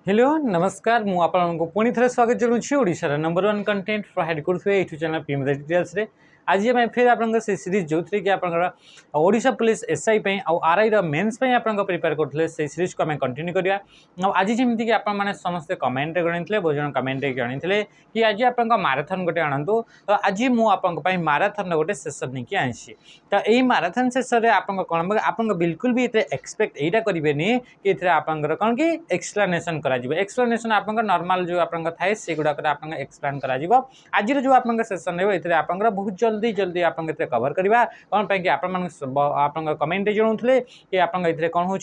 Hello नमस्कार मु आपको पुणी थे स्वागत जनाऊँ ओडिशार नंबर 1 कंटेंट प्रोवाइड करुवे यूट्यूब चैनल पीएम डिटेल्स रे आज आम फिर आप सीरीज जो थी कि आप Odisha police SI RI mains आप प्रिपेयर करते से सीरीज को आम कंटिन्यू करवा आज जमीक आप समस्ते कमेंट गणिले बहुत जन कमेंट गणिले कि आज आप माराथन गोटे आणतु तो आज मुझे माराथन गोटे सेसन नहीं आनी तो यही माराथन सेसन आप कौन आप बिल्कुल भी एक्सपेक्ट यहाँ करेंगे कि आप कौन कि एक्सप्लानेसन एक्सप्लानेसन आप नॉर्मल जो आप से गुड़ाक आप एक्सप्लेन कर आज जो आप सेसन रही आप बहुत जल्दी जल्दी आप कवर करवा कौन कि आप कमेंट जनाऊे कि आप कौन हो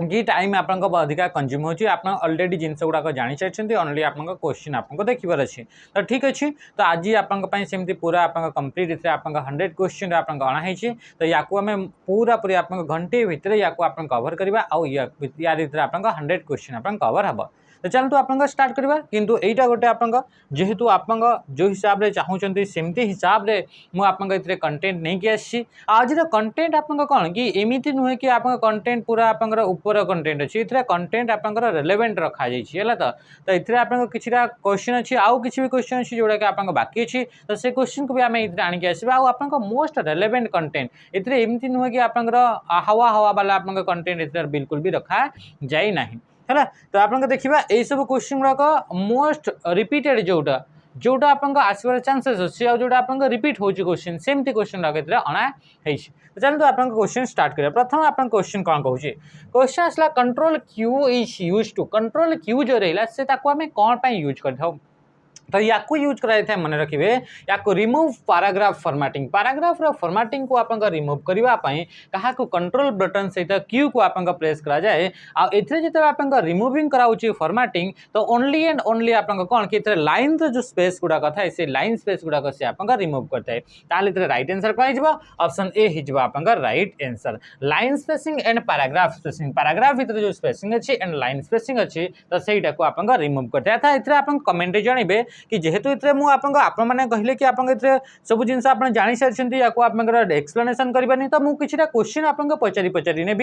कि टाइम आप अधिका कंज्यूम होची आप ऑलरेडी जिनस गुड़ाक जानी सारी ओनली आप क्वेश्चन आपको देखिबार अच्छे तो ठीक अच्छे तो आज आपंपी पूरा आप कंप्लीट आप 100 क्वेश्चन आप अणाई तो या आम पूरा पूरी आप घंटे भितर या कवर करवा यार आप 100 क्वेश्चन आप कवर हम तो चलते आप स्टार्ट करवा किंतु एटा गोटे आप जेहेतु आप जो हिसाब से चाहते सेमती हिसाब से मुझे कंटेंट नहीं कि आसी आज कंटेंट आप कौन कि एमती नुहे कि आप कंटेंट पूरा आप ऊपर कंटेंट अच्छी कंटेंट आप रेलेवेंट रखा जाइए तो ये आप कि क्वेश्चन अच्छी आउ कि भी क्वेश्चन अच्छी जोड़ा कि आप बाकी अच्छी तो से क्वेश्चन को भी आम ये आणिक आसवा आप मोस्ट रेलेवेंट कंटेंट ये एमती नुहे कि आप हवा हवा वाला आप कंटेंट बिल्कुल भी रखा जाए ना है तो आप देखा यही सब क्वेश्चन गुड़ाक मोस्ट रिपीटेड जोटा जोटा आप आसबार चान्सेस अच्छे जोटा आप रिपीट हो क्वेश्चन सेमती क्वेश्चन अणाई चलते आप क्वेश्चन स्टार्ट करें प्रथम आप क्वेश्चन कौन कहूँ क्वेश्चन आसला control Q is use to control Q जो रहा से आम कौन यूज कर तो या यूज कराई था मन रखिए या remove paragraph formatting paragraph formatting को आप रिमूव करने क्या कंट्रोल बटन सहित क्यू को आप प्रेस करा जाए जो आप रिमूविंग कराऊँ फॉर्मेटिंग तो ओनली एंड ओनली आप कौन कि लाइन जो स्पेस गुड़ाक था से लाइन स्पेस गुड़ाक से आप रिमूव करते हैं राइट आंसर कौन हो ऑप्शन ए हो आप right answer line spacing and paragraph spacing paragraph भीतर जो स्पेसिंग अच्छी एंड लाइन स्पेसिंग अच्छी तो सहीटा को आप रिमूव करते हैं आप कमेंट जानवे कि जेहेतु ये आपने कहले कि आप सब जिन आप जानी सारी या आप एक्सप्लेनेसन करवानी तो मुझे किसी क्वेश्चन आपको पचारि पचारि ने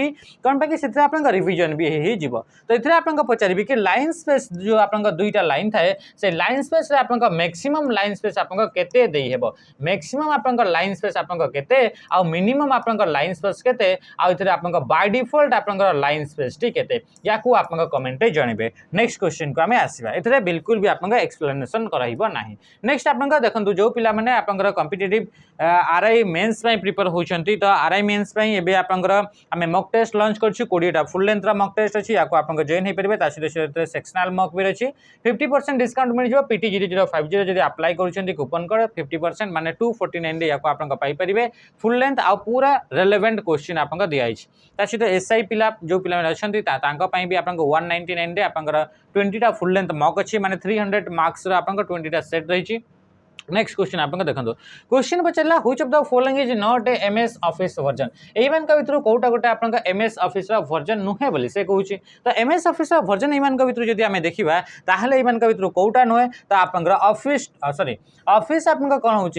कौन पाकि से आप रिविजन भी हो तो ये आप पचारि कि लाइन स्पेस जो आप दुईटा लाइन थाए से लाइन स्पेस आप मैक्सिमम लाइन स्पेस आपको केते देई हेबो मैक्सिमम आप लाइन स्पेस आपको केते आ मिनिमम आप लाइन स्पेस केते आ इथरे आप बाय डिफॉल्ट आप लाइन स्पेस टी केते या को आप कमेंट जानवे नेक्स्ट क्वेश्चन को आम आसवा इथरे बिल्कुल भी आप एक्सप्लेनेसन कराइबो नाही नेक्स्ट आप देखो जो पिला माने आप कॉम्पिटिटिव आरआई मेंस प्रिपेयर होचंती तो आरआई मेंस एबे आप आम मॉक टेस्ट लॉन्च करछु 20टा फुल लेंथ मॉक टेस्ट अछि याको आप जॉइन हे परबे ता सहित सेक्शनल मॉक भी अछि 50% डिस्काउंट मिल जो PT0050 जदि अप्लाई करूछंती कूपन कोड 50% माने 249 रे याको आप पाई परिबे फुल लेंथ आ पूरा रेलेवेंट क्वेश्चन आप दिया अछि ता सहित एसआई पिला जो पिला अछंती तांका पई भी आप 199 रे आप 20टा फुल लेंथ मॉक अछि माने 300 मार्क्स रा आप 20टा सेट रही नेक्स्ट क्वेश्चन आप देखो क्वेश्चन पचारा which of the following is not a MS Office version एमान का भितर कोटा गोटे आप एमएस ऑफिस वर्जन नुहे बोली से कहूँ तो एमएस ऑफिस वर्जन एमान का भितर जब आम देखा ताहले एमान का भितर कोटा नुहे तो आप ऑफिस सॉरी ऑफिस आप कौन हो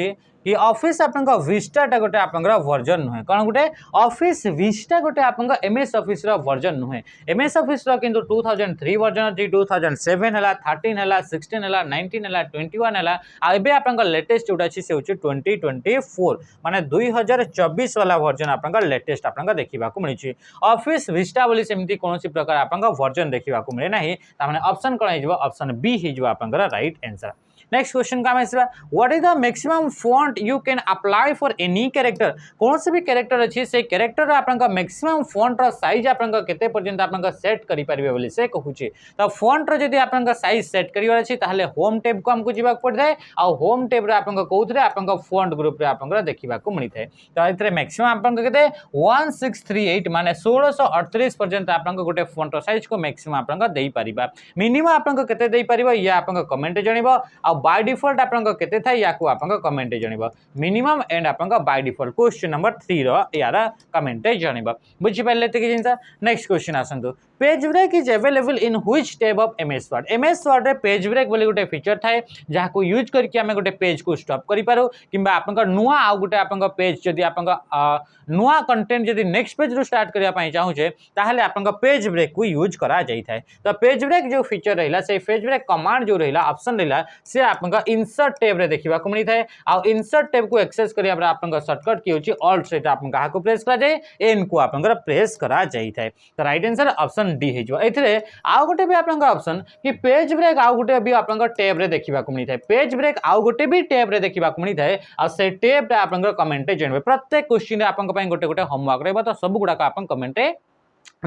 कि ऑफिस आप विस्टाटा गोटे आप वर्जन नुहे कौन गोटे ऑफिस विस्टा गोटे आप एमएस ऑफिस वर्जन नुहे एमएस ऑफिस किंतु 2003 वर्जन अच्छी 2007 है 13 है 16 है 19 है 21 है आबे आप लेटेस्ट जोटा अच्छी से होची 2024 माने 2024 वाला वर्जन आप लेटेस्ट आप देखा मिली ऑफिस विस्टा बोली सेमती कौन प्रकार आप वर्जन देखा मिले ना ताने ऑप्शन कौन हो ऑप्शन बी हो आप राइट आंसर नेक्स्ट क्वेश्चन का what is the maximum font you can apply for any character कौन से भी कैरेक्टर अच्छी से कैरेक्टर आपका मैक्सिमम फॉन्ट रो साइज आपका केते पर्यंत आपका सेट करि परिबे बोली से कहूची तो फॉन्ट रो जदी आपका साइज सेट करिवार अछि ताहले होम टैब को हमको जीवा पड़े आ होम टैब रे आपका कोथरे आपका फॉन्ट ग्रुप रे आपका देखिबा को मिलि थाए तो इतरे मैक्सिमम आपका केते 1638 माने 1638 पर्यंत आपका गोटे फॉन्ट रो साइज को मैक्सिमम आपका देई परिबा मिनिमम आपका केते देई परिबा या आपका कमेंट जणिबो बाय डिफॉल्ट आपको केते था या को आपको कमेंट जणिबा मिनिमम एंड आपको बाय डिफॉल्ट क्वेश्चन नंबर 3 रो यार कमेंट जणिबा बुझि पाले ते कि जिंसा नेक्स्ट क्वेश्चन आसंतु page break is available in which tab of MS Word. MS Word रे पेज ब्रेक बोली गोटे फीचर थाए जहाँ को यूज करके आम गोटे पेज को स्टॉप करि पारो किंबा आपन नुआ आउ गोटे आपन पेज जदि आपन नुआ कंटेंट जदि नेक्स्ट पेज रो स्टार्ट करिया पई चाहूचे ताहले आपन पेज ब्रेक को यूज करा जाई थाए। तो पेज ब्रेक जो फीचर रहिला से पेज ब्रेक कमांड जो रहिला ऑप्शन रहिला से आपन इंसर्ट टैब रे देखिबा को मिली थाए। आ इंसर्ट टैब को एक्सेस करिया पर आपन शॉर्टकट की होची ऑल्ट से आपन कहा को प्रेस करा जाए एन को आपन प्रेस करा जाई थाए। तो राइट आंसर ऑप्शन डी हे जो एथिरे आउ गोटे भी आपन ऑप्शन कि पेज ब्रेक आउ गोटे भी आपन टैब रे देखिबा को मिली थाए। पेज ब्रेक आउ गोटे भी टैब रे देखिबा को मिली थाए आ से टैब रे आपन कमेंट जनबे प्रत्येक क्वेश्चन रे आपन पई गोटे गोटे होमवर्क रहबा तो सब गुडा आपन कमेंट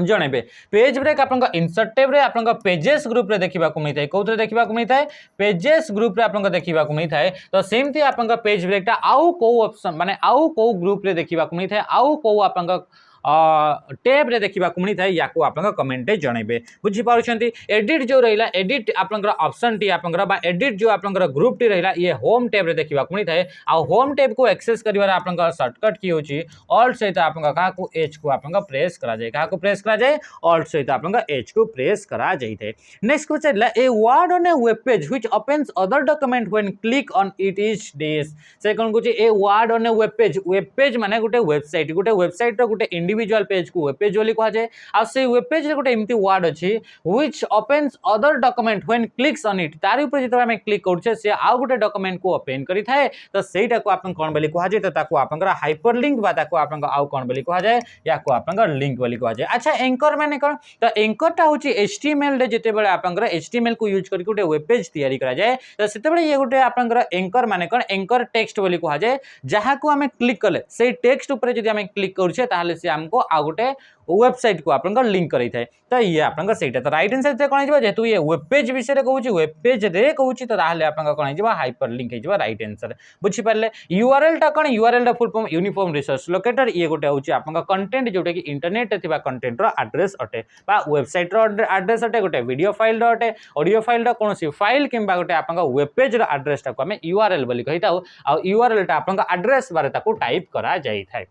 जनइबे। पेज ब्रेक आपन इंसर्ट टैब रे आपन पेजेस ग्रुप रे देखिबा को मिलता है कोथरे देखिबा को मिलता है पेजेस ग्रुप रे आपन देखिबा को मिलता है। तो सेमती आपन पेज ब्रेक टा आउ को ऑप्शन माने आउ को ग्रुप रे देखिबा को मिलता है आउ को आपन टैब रे देखिबा को मिलता है या को आपन कमेंट जनइबे। बुझी पारुछंती एडिट जो रहिला एडिट आपन ऑप्शन टी आपन बा एडिट जो आपन ग्रुप टी रहिला ये होम टैब रे देखिबा को मिलता है। आ होम टैब को एक्सेस करिवार आपन शॉर्टकट की होची ऑल्ट सहित आपन का को एच को आपन प्रेस करा जाय का को प्रेस करा जाय ऑल्ट सहित आपन एच को प्रेस करा जायते। Next question a word on A web page which opens other document when click on it is this. से कोन कुछ a word on A web page माने गोटे वेबसाइट रो गोटे इंडिविजुअल पेज को वेब पेज बोली कहा जाए। आ से वेब पेज रे गोटे एमती वर्ड अछि which opens other document when clicks on it तारि ऊपर जतबा हम क्लिक करछे से आ गोटे डॉक्यूमेंट को ओपन करि थाए। तो सेटा को आपन कोन बोली कहा जाए तो ताको आपन हाइपरलिंक बा ताको आपन आउ कोन बोली कहा जाए या को आपन लिंक बोली कहा जाए। अच्छा एंकर माने कोन तो एंकर टा होची एचटीएमएल रे जते बेले आपन एचटीएमएल को यूज करके गोटे वेब पेज तैयारी करा जाए। तो सेते बेले ये गोटे आपन एंकर माने कोन एंकर टेक्स्ट बोली कहा जाए जहा को हमें क्लिक कले से टेक्स्ट ऊपर जदी हमें क्लिक करछे ताहले से हमको आ गोटे वेबसाइट को आपन लिंक करै थाए। तो ये आपन सेटा तो राइट आंसर कोन हिजबा जेतु ये वेब पेज विषय रे कहूची वेब पेज रे कहूची तो ताहले आपन कोन हिजबा हाइपरलिंक हिजबा राइट आंसर। बुझी पारले यूआरएल टा कोन यूआरएल दा full form uniform resource locator ये गोटे होची आपन कंटेंट जोटा कि इंटरनेट रे थिबा कंटेंट रो एड्रेस अटे बा वेबसाइट रो एड्रेस अटे गोटे वीडियो फाइल रो अटे ऑडियो फाइल रो कोनोसी फाइल किंबा गोटे आपन वेब पेज रो एड्रेस टा को हम यूआरएल बोली कहिताउ आ यूआरएल टा आपन एड्रेस बारे ताको टाइप करा जाई थाए।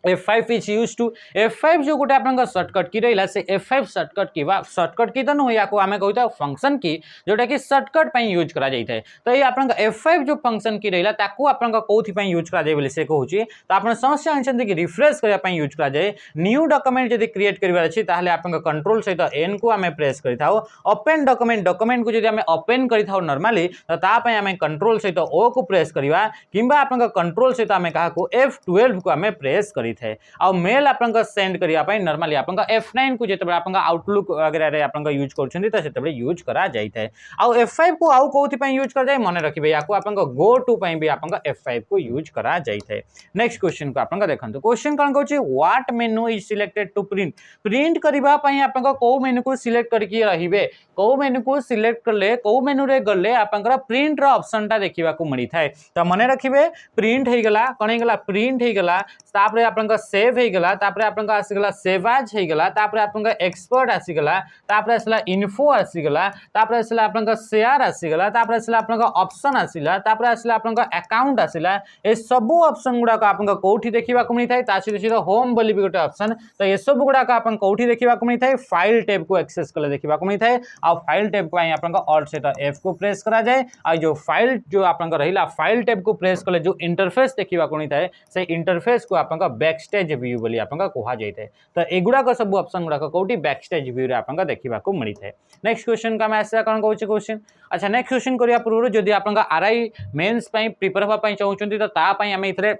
F5 is used to F5 जो गोटे आपन शॉर्टकट की रहिला से F5 शॉर्टकट की बा शॉर्टकट की तो न या को हमें कहता फंक्शन की जोटा कि शॉर्टकट पई यूज करा जाई थाए। तो ये आपन F5 जो फंक्शन की रहिला ताको आपन कोथि पई यूज करा जाय बोले से कहूची तो आपन समस्या आंसर कि रिफ्रेश करिया पई यूज करा जाय। न्यू डॉक्यूमेंट जदी क्रिएट करबार अछि ताहले आपन कंट्रोल सहित एन को हमें प्रेस करिथाओ। ओपन डॉक्यूमेंट को जदी हमें ओपन करिथाओ नॉर्मली तो ता पई हमें कंट्रोल सहित ओ को प्रेस करिवा किंबा आपन कंट्रोल सहित हमें कहा को F12 को हमें प्रेस करी थे। आ मेल आपन सेंड करिया पई नॉर्मली आपन F9 को जेते आपन आउटलुक वगैरह रे आपन यूज करछन्ती त सेते यूज करा जाई थे। आ F5 को आउ कोथि पई यूज कर जाय मने रखिबे या को आपन गो टू पई भी आपन F5 को यूज करा जाई थे। नेक्स्ट क्वेश्चन को आपन देखंतु क्वेश्चन कोन कहूची what menu is selected to print करिबा पई आपन को मेनू को सिलेक्ट करके रहिबे को मेनू को सिलेक्ट करले को मेनू रे गले आपन प्रिंट रो ऑप्शन टा देखिबा को मिली थाए। त मने रखिबे प्रिंट हे गेला कोन हे गेला प्रिंट हे गेला तापरे आपन सेव हे गेला तापरे आपन आसी गेला सेव एज हे गेला तापरे आपन एक्सपर्ट आसी गेला तापरे आसला इन्फो आसी गेला तापरे आसला आपन शेयर आसी गेला तापरे आसला आपन ऑप्शन आसीला तापरे आसला आपन अकाउंट आसीला ए सब ऑप्शन गुडा को आपन कोठी देखिबा को मिली थाए। ता सीधे होम बोली भी गोटे ऑप्शन तो ये सब गुडा को आपन कोठी देखिबा को मिली थाए फाइल टैब को एक्सेस करले देखिबा को मिली थाए। आ फाइल टैब को आपन ऑल्ट से F को प्रेस करा जाए आ जो फाइल जो आपन रहिला फाइल टैब को प्रेस करले जो इंटरफेस देखिबा को मिली थाए से इंटरफेस को आपन बैकस्टेज व्यू बोली आपन कहा जाय थाए। तो एगुडा को सब ऑप्शन गुडा को कोठी बैकस्टेज व्यू रे आपन देखिबा को मिली थाए। नेक्स्ट क्वेश्चन का मैं ऐसा कोन कहूची क्वेश्चन अच्छा नेक्स्ट क्वेश्चन करिया पूर्व जदी आपन आरआई मेंस पई प्रिपेयर होबा पई चाहउचंती तो ता पई हम इथरे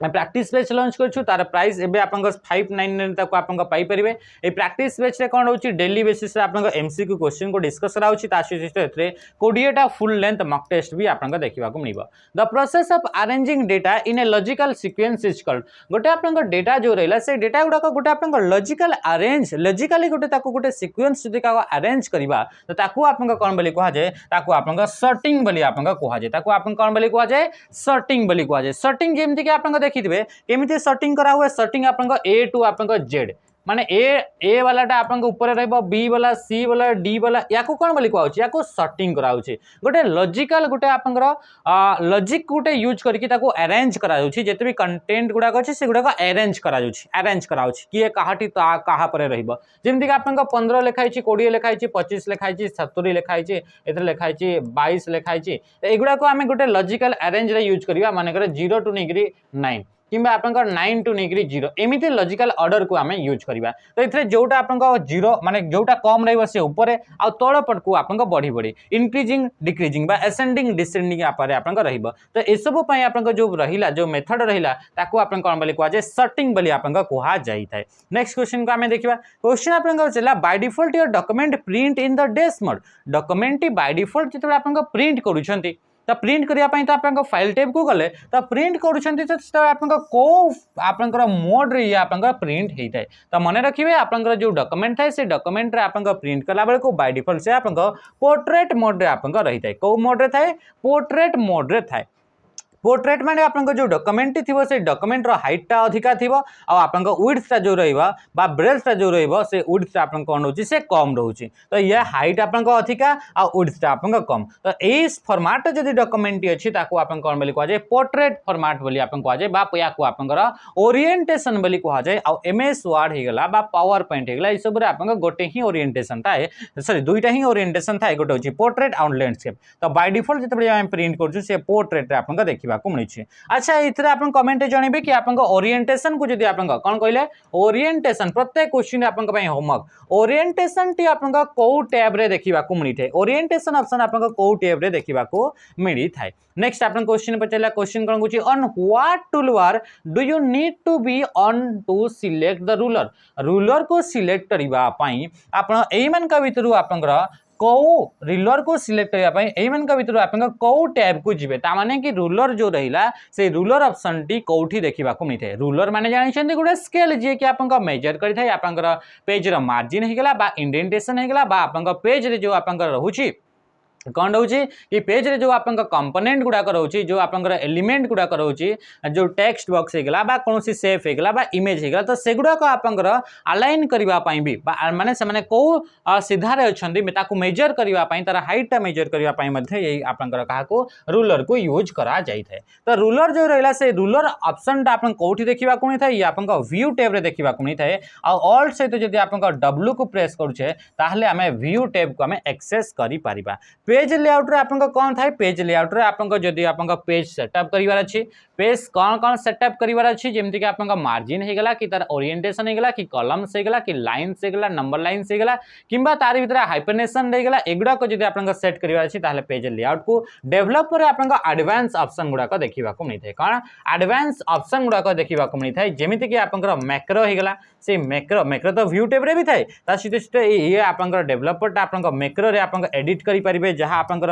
प्रैक्टिस बैच लॉन्च करछु तार प्राइस एबे आपन 599 तक आपन पाई परिबे। ए प्रैक्टिस बैच रे कोन होची डेली बेसिस रे आपन एमसीक्यू क्वेश्चन को डिस्कस करा होची ता सहित एथरे 20 टा फुल लेंथ मॉक टेस्ट भी आपन देखिबा को मिलिबो। The process of arranging data in a logical sequence is called गोटे आपन डेटा जो रहला से डेटा गुडा को गोटे आपन लॉजिकल अरेंज लॉजिकली गोटे ताको गोटे सीक्वेंस जदी का अरेंज करबा तो ताको आपन कोन बोली कहा जाय ताको आपन सॉर्टिंग बोली आपन कहा जाय ताको आपन कोन बोली कहा जाय सॉर्टिंग बोली कहा जाय। सॉर्टिंग जेमति कि आपन देखिथिबे केमिति सॉर्टिंग करा हुए सॉर्टिंग आपन A टू आपन Z माने ए वालाटा आपन ऊपर रहइबो बी वाला सी वाला डी वाला याको कोन बोली कहउछि याको सॉर्टिंग कराउछि गोटे लॉजिकल गोटे आपनकर लॉजिक गोटे यूज करके ताको अरेंज करा जाउछि जेते भी कंटेंट गुडा अछि से गुडा को अरेंज कराउछि किए काहाटी काहा परे रहइबो जेमति कि आपन 15 लिखाइछि 20 लिखाइछि 25 लिखाइछि 70 लिखाइछि एथे लिखाइछि 22 लिखाइछि एगुडा को आमे गोटे लॉजिकल अरेंज रे यूज करिवा माने करे 0 टू निगरी 9 किंबा आपनकर 9 टू निगरी 0 एमिति लॉजिकल ऑर्डर को आमे यूज करिवा तो इथरे जोटा आपनकर 0 माने जोटा कम रहइबो से ऊपर आ तळ पट को आपनकर बढ़ी बढ़ी इंक्रीजिंग डिक्रीजिंग बा असेंडिंग डिसेंडिंग आपारे आपनकर रहइबो तो एसबो पई आपनकर जो रहिला जो मेथड रहिला ताको आपन कोन बोली कोआ जे सॉर्टिंग बोली आपनकर कोहा जाई थाए नेक्स्ट क्वेश्चन को आमे देखिबा क्वेश्चन आपनकर चला by default your document print in the desk mode document by default जेतबे आपनकर प्रिंट करूछंती तो प्रिंट करिया पई तो आपन फाइल टैब को गले तो प्रिंट करूछंती तो आपन को आपन मोड रे या आपन प्रिंट हेइताय तो माने रखिबे आपन जो डॉक्यूमेंट थाए से डॉक्यूमेंट रे आपन प्रिंट कला बेले को बाय डिफॉल्ट से आपन पोर्ट्रेट मोड रे आपन रहिताय को मोड रे थाए पोर्ट्रेट मोड रे थाए पोर्ट्रेट माने आपन जो डॉक्यूमेंट थिबो से डॉक्यूमेंट रो हाइट टा अधिका थिबो आ आपन विड्थ टा जो रहइबा बा ब्रेथ टा जो रहइबो से विड्थ टा आपन कोन होची से कम रहउची तो ये हाइट आपन अधिका आ विड्थ टा आपन कम तो एई फॉर्मेट जदी डॉक्यूमेंट अछि ताको आपन कोन बोली कहै पोर्ट्रेट फॉर्मेट बोली आपन कहै बा या को आपन ओरिएंटेशन बोली कहै आ एमएस वर्ड हे गेला बा पावर पॉइंट हे गेला ई सब रे आपन गोटे ही ओरिएंटेशन थाए सॉरी दुईटा ही ओरिएंटेशन थाए गोटे होची पोर्ट्रेट आ लैंडस्केप तो बाय डिफॉल्ट जतबे हम प्रिंट करछु से पोर्ट्रेट रे आपन देखिबा को मिलछि अच्छा इथरे आपन कमेंट जणेबे कि आपन ओरिएंटेशन को जदी आपन कोन कहले ओरिएंटेशन प्रत्येक क्वेश्चन आपन पई होमवर्क ओरिएंटेशन टी आपन को टैब रे देखिबा को मिली थाए ओरिएंटेशन ऑप्शन आपन को टैब रे देखिबा को मिली थाए नेक्स्ट आपन क्वेश्चन पचला क्वेश्चन कोन गुछि on what toolbar do you need to be on to select the ruler को सिलेक्ट करबा पई आपन एई मन का भीतरु आपन को रूलर को सिलेक्ट करबा पई एई मन का भीतर आपन को टैब को जिवे ता माने कि रूलर जो रहिला से रूलर ऑप्शन टी कोठी देखिबा को मिथे रूलर माने जानि छथि गुडे स्केल जे कि आपन मेजर करि थाय आपन पेज रो मार्जिन हे गेला बा इंडेंटेशन हे गेला बा आपन पेज रे जो आपन रहउची कौन रोचे कि पेज रे जो आपन कंपोनेंट गुडा रोचे जो आपन एलिमेंट गुडा रोचे जो टेक्स्ट बॉक्स हेगला बा कोनोसी सेफ हेगला बा इमेज हेगला तो सेगुडा को आपन अलाइन करबा पई भी माने से माने को सीधा रे अछंदी ताकू मेजर करबा पई तार हाइट ता मेजर करबा पई मध्ये एई आपन कहा को रूलर को यूज करा जाई थाए तो रूलर जो रहला से रूलर ऑप्शन ता आपन कोठी देखिबा कोनी थाए या आपन व्यू टैब रे देखिबा कोनी थाए आ ऑल्ट सहित जदी आपन डब्ल्यू को प्रेस करूछे ताहले हमें व्यू टैब को हमें एक्सेस करि परिबा पेज लेआउट रे आपन कौन थाए पेज लेआउट रे आपन जदी आपन पेज सेटअप करिवार अछि पेज कौन सेटअप करिवार अछि जेमति कि आपन मार्जिन हे गेला कि तार ओरिएंटेशन हे गेला कि कॉलम्स हे गेला कि लाइन्स हे गेला नंबर लाइन्स हे गेला किंबा तार भीतर हाइपरनेशन हे गेला एगुडा को जदी आपन सेट करिवार अछि ताहले पेज लेआउट को डेवलपर रे आपन एडवांस ऑप्शन गुडा को देखिबा को मिलथे कारण एडवांस ऑप्शन गुडा को देखिबा को मिलथे जेमति कि आपन मैक्रो हे गेला से मैक्रो तो व्यू टैब रे भी थाए ता सीधे सीधे ये आपन डेवलपर ता आपन मैक्रो रे आपन एडिट करि परिबे जहां आपन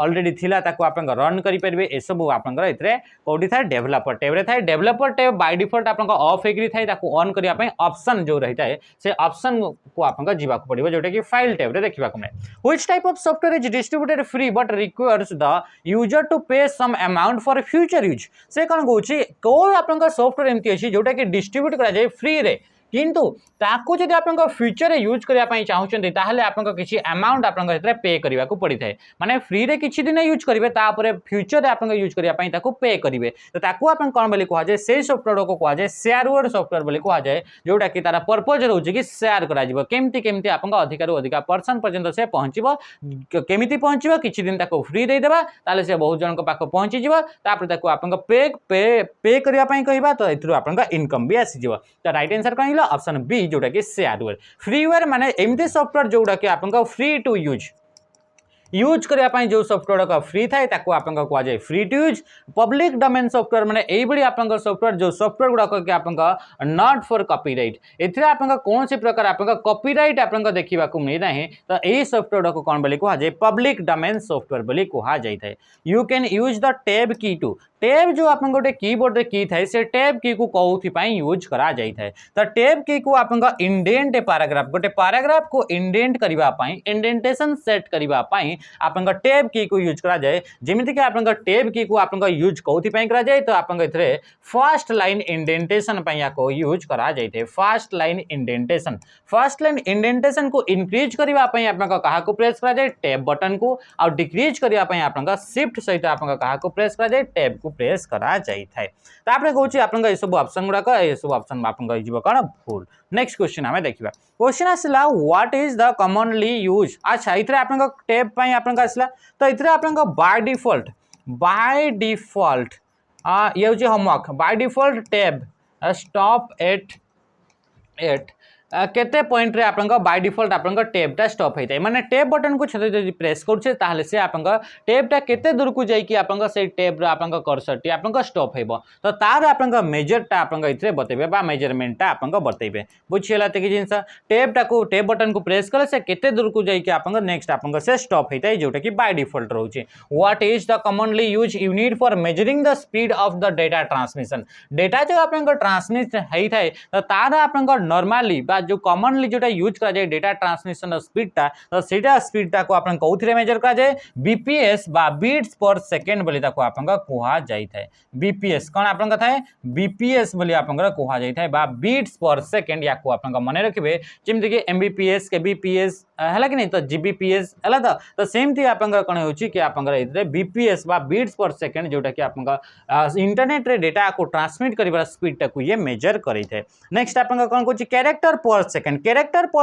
ऑलरेडी थिला ताको आपन रन करि परिबे ए सब आपन इतरे कोडी थाए डेवलपर टैब रे थाए डेवलपर टैब बाय डिफॉल्ट आपन ऑफ हेकरी थाए ताको ऑन करिया पई ऑप्शन जो रहिता है से ऑप्शन को आपन जीवा को पड़िबो जोटा कि फाइल टैब रे देखिबा को मिले which type of software is distributed free but requires the user to pay some amount for future use से कोन कहूची को आपन सॉफ्टवेयर एमती अछि जोटा कि डिस्ट्रीब्यूट करा जाय फ्री रे किंतु ताको जदि आपन फ्यूचर यूज करिया पई चाहुचंती ताहले आपन किछि अमाउंट आपन एतरे पे करिवा को पड़ी थाए माने फ्री रे किछि दिन यूज करिवे तापरे फ्यूचर रे आपन यूज करिया पई ताको पे करिवे तो ताको आपन कोन बोली कहआ जाय से सॉफ्टवेयर को कहआ जाय शेयरवर्ड सॉफ्टवेयर बोली कहआ जाय जोटा कि तारा पर्पस रहउछि कि शेयर करा जिवो केमती आपन अधिकार अधिका पर्सन पर्यंत से पहुंचीबो केमिति पहुंचीबो किछि दिन ताको फ्री दे देबा ताले से बहुत जन को पाखो पहुंची जिवो तापर ताको आपन पे करिया पई कहिबा तो एथरो आपन इनकम भी आसी जिवो तो राइट आंसर कहिला ऑप्शन बी जोटा कि शेयरवेयर फ्रीवेयर माने एमती सॉफ्टवेयर जोटा कि आपन फ्री टू यूज करिया पई जो सॉफ्टवेयर का फ्री थाए ताको आपन को जाय free to use public domain software माने एई बडी आपन सॉफ्टवेयर जो सॉफ्टवेयर गुडा को कि आपन नॉट फॉर कॉपीराइट एथरे आपन कौन से प्रकार आपन कॉपीराइट आपन देखिबा को नै नाही तो एई सॉफ्टवेयर को कोन बोली को जाय पब्लिक डोमेन सॉफ्टवेयर बोली को जाय थाए you can use the tab की टू टैब जो आपन गोटे कीबोर्ड रे की थाए से टैब की को कौथि पई यूज करा जाय थाए तो टैब की को आपन इंडेंट पैराग्राफ गोटे पैराग्राफ को इंडेंट करिवा पई इंडेंटेशन सेट करिवा पई आपन टैब की को यूज करा जाए जेमिति कि आपन टैब की को आपन यूज कौथि पई करा जाए तो आपन एथरे फर्स्ट लाइन इंडेंटेशन पई या को यूज करा जाइते फर्स्ट लाइन इंडेंटेशन को इंक्रीज करबा पई आपन कहा को प्रेस करा जाए टैब बटन को और डिक्रीज करबा पई आपन शिफ्ट सहित आपन कहा को प्रेस करा जाए टैब को प्रेस करा जाई थाए तापरे कहूची आपन ए सब ऑप्शन गुडा का ए सब ऑप्शन आपन गई जीव कोन भूल नेक्स्ट क्वेश्चन हमें देखिबा क्वेश्चन आसला what is the commonly use अच्छा इथरे आपन टैब पई आपन आसला तो इथरे आपन बाय डिफॉल्ट ये होची homework by default tab stop at केते पॉइंट रे आपन बाय डिफॉल्ट आपन टैब टा स्टॉप होइतै माने टैब बटन को छते जदि प्रेस करछे ताहले से आपन टैब टा केते दूर को जाई कि आपन से टैब रे आपन कर्सर टी आपन स्टॉप हेबो तो तार आपन मेजर टा आपन इथरे बतेबे बा मेजरमेंट टा आपन बतेबे बुझियला त कि जिंस टैब टा को टैब बटन को प्रेस करे से केते दूर को जाई कि आपन नेक्स्ट आपन से स्टॉप होइतै जोटा कि बाय डिफॉल्ट रहउची what is the commonly use unit for measuring the speed of the data transmission data जो आपन ट्रांसमिट होइतै तो तार आपन नॉर्मली बा जो कॉमनली जोटा यूज करा जाए डेटा ट्रांसमिशन स्पीड टा तो सेटा स्पीड टा को आपन कौथिरे मेजर करा जाए बीपीएस बा बीट्स पर सेकंड बोली ताको आपन कुहा जाई थाए बीपीएस कोन आपन का थाए बीपीएस बोली आपन कुहा जाई थाए बा बीट्स पर सेकंड या को आपन मने रखिबे जेमति कि एमबीपीएस केबीपीएस हला कि नहीं तो जीबीपीएस हला तो सेम थी आपन कोन होची कि आपन इतरे बीपीएस बा बीट्स पर सेकंड जोटा कि आपन इंटरनेट रे डेटा को ट्रांसमिट करिबा स्पीड टा को ये मेजर करै थाए नेक्स्ट आपन कोन कोची कैरेक्टर पर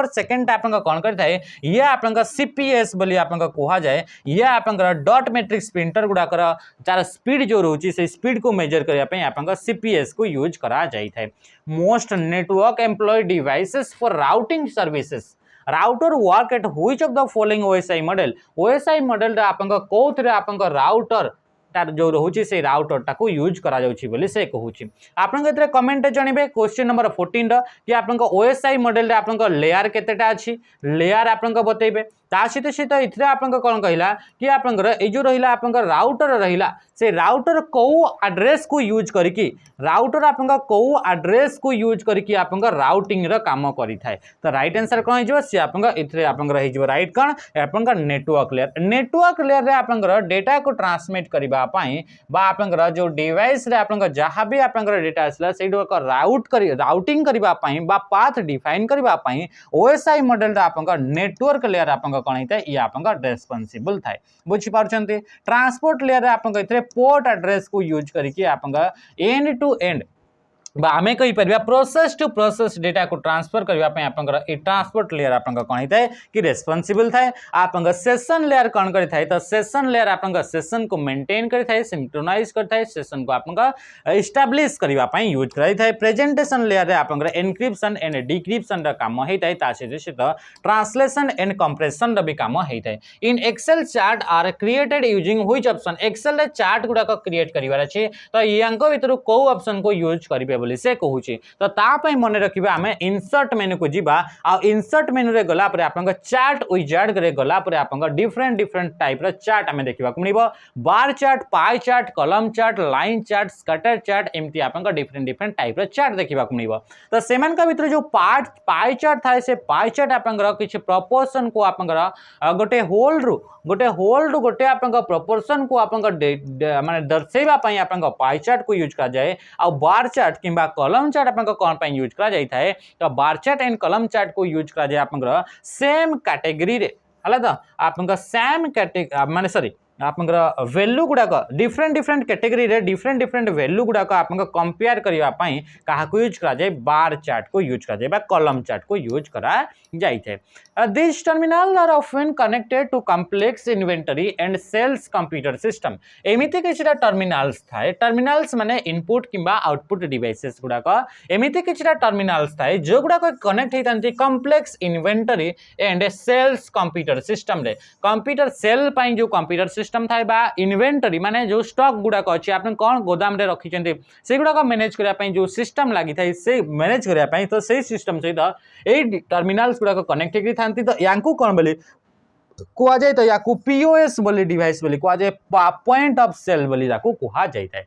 सेकंड आपन कोन करता है ये आपन सीपीएस बोली आपन कुहा जाए ये आपन डॉट मैट्रिक्स प्रिंटर गुडा कर तार स्पीड जो रहउची से स्पीड को मेजर करया पे आपन सीपीएस को यूज करा जाई थाए most network employ devices for routing services router work at which of the following OSI model रे आपन कोथरे आपन राउटर तार जो रहउची से राउटर टाको यूज करा जाउची बोली से कहूची आपन के कमेंट जणिबे क्वेश्चन नंबर 14 रो कि आपन ओएसआई मॉडल रे आपन लेयर केतेटा अछि लेयर आपन बतैबे ता सहित इथरे आपन कोन कहिला कि आपन ए जो रहिला आपन राउटर रहिला से राउटर को एड्रेस को यूज करके राउटर आपन को एड्रेस को यूज करके आपन राउटिंग रो काम करि थाए तो राइट आंसर कोन हिजो से आपन इथरे आपन रहि जो राइट कोन आपन नेटवर्क लेयर रे आपन डेटा को ट्रांसमिट करबा पई बा आपन जो डिवाइस रे आपन जहां भी आपन डेटा आसला सेडो को राउटिंग करबा पई बा पाथ डिफाइन करबा पई ओएसआई मॉडल रे आपन नेटवर्क लेयर आपन कोन हिता ये आपन रेस्पोंसिबल थाए बुझि पारछन्ते ट्रांसपोर्ट लेयर रे आपन इथरे पोर्ट एड्रेस को यूज करके आपन एंड टू एंड आमे कहि परबा प्रोसेस टू प्रोसेस डेटा को ट्रांसफर करबा पे आपन ए ट्रांसपोर्ट लेयर आपन कोन हिताय कि रेस्पोंसिबल थाए आपन सेशन लेयर कोन करि थाए तो सेशन लेयर आपन सेशन को मेंटेन करि थाए सिंक्रोनाइज करि थाए सेशन को आपन एस्टैब्लिश करबा पे यूज करि थाए प्रेजेंटेशन लेयर रे आपन एन्क्रिप्शन एंड डिक्रिप्शन रा काम हेताय ता सहित ट्रांसलेशन एंड कंप्रेशन रा भी काम हेताय in Excel chart are created using which option Excel रे चार्ट गुडा को क्रिएट करिवार अछि तो यांको भितरु को ऑप्शन को यूज करिबे बोली से कहूची तो ता पई मने रखिबा हमें इंसर्ट मेनू को जीबा आ इंसर्ट मेनू रे गला पर आपन चार्ट विजार्ड रे गला पर आपन डिफरेंट टाइप रो चार्ट हमें देखिबा को मिलिबो bar chart pie chart column chart line chart scatter chart एमती आपन डिफरेंट टाइप रो चार्ट देखिबा को मिलिबो तो सेमन का भीतर जो पार्ट पाई चार्ट थाए से पाई चार्ट आपन किछ प्रोपोर्शन को आपन गोटे होल रु गोटे आपन प्रोपोर्शन को आपन माने दर्शाइबा पई आपन पाई चार्ट को यूज करा जाए आ बार चार्ट किंबा कॉलम चार्ट आपन कोन पई यूज करा जाय थाए तो bar chart and column chart को यूज करा जाय आपन सेम कैटेगरी रे हला तो आपन सेम कैटेगरी माने सॉरी आपन वैल्यू गुडाक डिफरेंट कैटेगरी रे डिफरेंट वैल्यू गुडाक आपन कंपेयर करबा पई काहा को यूज करा जाय बार चार्ट को यूज करा जाय बा कॉलम चार्ट को यूज करा जाय थे this terminal are often connected to complex inventory and sales computer system एमिति किछटा टर्मिनल्स थाए टर्मिनल्स माने इनपुट किंबा आउटपुट डिवाइसेस गुडाक एमिति किछटा टर्मिनल्स थाए जो गुडाक कनेक्ट हेतांती complex inventory and sales computer system रे कंप्यूटर सेल पई जो कंप्यूटर सिस्टम थाए बा इन्वेंटरी माने जो स्टॉक गुडाक अछि आपन कोन गोदाम रे रखि चंती से गुडाक मैनेज करिया पई जो सिस्टम लागि थाए से मैनेज करिया पई तो से सिस्टम सहित ए टर्मिनल्स गुडाक कनेक्ट करि थांती तो यांकू कोन बोली कुआ जाय तो याकू पीओएस बोली डिवाइस बोली कुआ जाय पॉइंट ऑफ सेल बोली याकू कुहा जाय थाए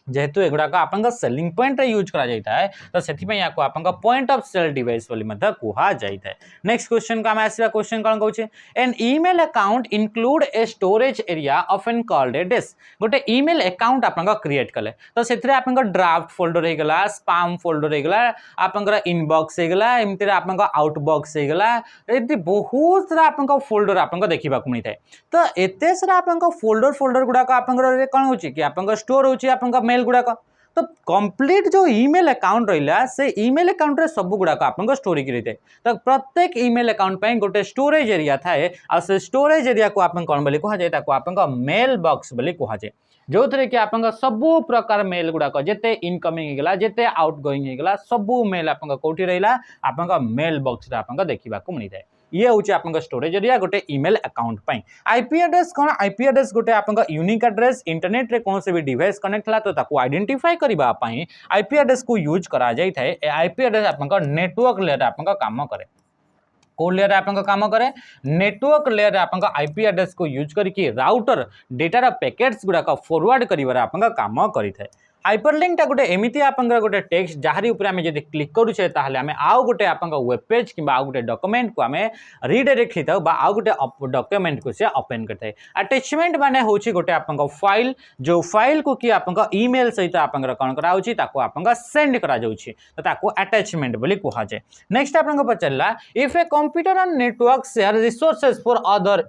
जेहेतु एगुड़ाक आप सेलिंग पॉइंट यूज करा जाता है तो से आप पॉइंट ऑफ सेल डिवाइस बोली कहा जाता है। नेक्स्ट क्वेश्चन को आम आसवा क्वेश्चन कौन कहूँ an email account include a storage area of an called a desk गोटे ईमेल अकाउंट आप क्रिएट कले तो से ड्राफ्ट फोल्डर होगा स्पाम फोल्डर होगा आप इनबॉक्स होगा एमती आप आउटबॉक्स होगा एमती बहुत सारा आप फोल्डर आप देखा मिलता है तो एत सारा आप फोल्डर गुड़ाक आप कौन हो स्टोर हो मेल गुड़ाक तो कंप्लीट जो ईमेल अकाउंट रहा से ईमेल अकाउंट रे सब गुड़ाक आप स्टोर की रही है तो प्रत्येक ईमेल अकाउंट पे गोटे स्टोरेज एरिया थाए आ से स्टोरेज एरिया को आप कौन बोली कहा जाए आप मेल बॉक्स बोली कहा जाए जो थे कि आप सबू प्रकार मेल गुड़ाक जिते इनकमिंग होगा जिते आउट गोइंग होगा सबू मेल आप कौटी रहा आप मेल बॉक्स आप देखा मिलता है ये हूँ आप स्टोरेज एरिया गोटे ईमेल अकाउंट पाई आईपी एड्रेस कौन आईपी एड्रेस गोटे आप यूनिक एड्रेस इंटरनेट रे कौन से भी डिवाइस कनेक्ट है तो ताको आइडेंटिफाई करने आईपी एड्रेस को यूज करा जाय थाए आईपी एड्रेस आप नेटवर्क लेयर आप काम करे कौ लेयर आप काम करे नेटवर्क लेयर आप आईपी एड्रेस को यूज करके राउटर डेटार पैकेट्स गुड़ाक फॉरवर्ड कर आप काम करें हाइपरलिंक गोटे एमती आप गोटे टेक्स्ट जहारी ऊपर आम जब क्लिक करुचे आम आउ गोटे आप वेब पेज कि आउ गोटे डॉक्यूमेंट को आम रिडायरेक्ट होता है आउ गोटे डॉक्यूमेंट को सी ओपन करता है अटैचमेंट माने होची गोटे आप फाइल जो फाइल को कि आप ईमेल सहित आप कौन करा सेंड करा तो ताको अटैचमेंट बोली कहा जाए। नेक्स्ट आप पचारा if a computer and network share resources for other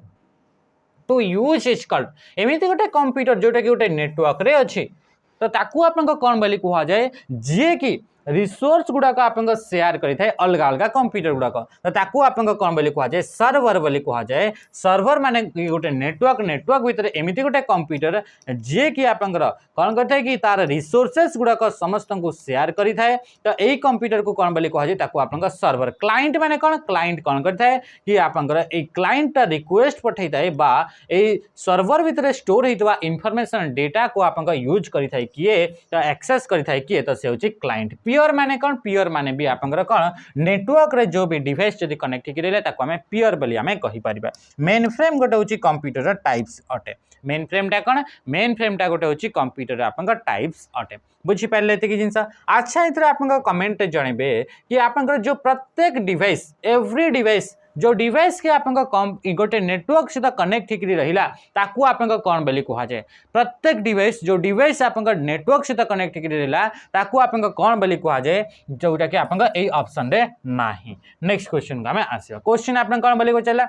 to use is called एमती गोटे कंप्यूटर जोटा कि गोटे नेटवर्क रे अच्छी तो ताकू आप कौन बोली कहा जाए जी कि रिसोर्स गुड़ाक आप शेयर करें अलग अलग कंप्यूटर गुड़ाक तो ताकू आप कौन बोली कहा जाए सर्वर बोली कहा जाए सर्वर माने गोटे नेटवर्क भितर एमती गोटे कंप्यूटर जी कि आप कौन करता कि तार रिसोर्सेस गुड़ाक समस्त को शेयर करें तो यही कंप्यूटर को कौन बोली कहा जाए ताकू आप सर्वर क्लाइंट माने क्लाइंट कौन करता है कि आप क्लाइंट रिक्वेस्ट पठे थाए सर्वर भितर स्टोर होता इनफॉरमेशन डेटा को आप यूज करें किए तो एक्सेस करें किए तो से होची क्लाइंट पियर माने कौन पियर माने भी आप कौन नेटवर्क रे जो भी डिवाइस जब कनेक्ट होगा पियर बोली आम कहीपर मेन फ्रेम गोटे हूँ कंप्यूटर टाइप्स अटे मेन फ्रेम टा कौन मेन फ्रेम टा गोटे हूँ कंप्यूटर आप टाइप्स अटे बुझीपारे ये जिन अच्छा ये आप कमेंट जनइबे कि आप जो प्रत्येक डिवाइस एवरी डिवाइस जो डिवाइस के आप गोटे नेटवर्क सहित कनेक्ट होकर रहा ताकू आप कौन बोली कहा जाए प्रत्येक डिवाइस जो डिवाइस आप नेटवर्क सहित कनेक्ट होकर रहा ताकू आप कौन बोली कहा जाए जोटा कि आप ऑप्शन रे नाही। नेक्स्ट क्वेश्चन को आम आसवा क्वेश्चन आप कौन बोली चला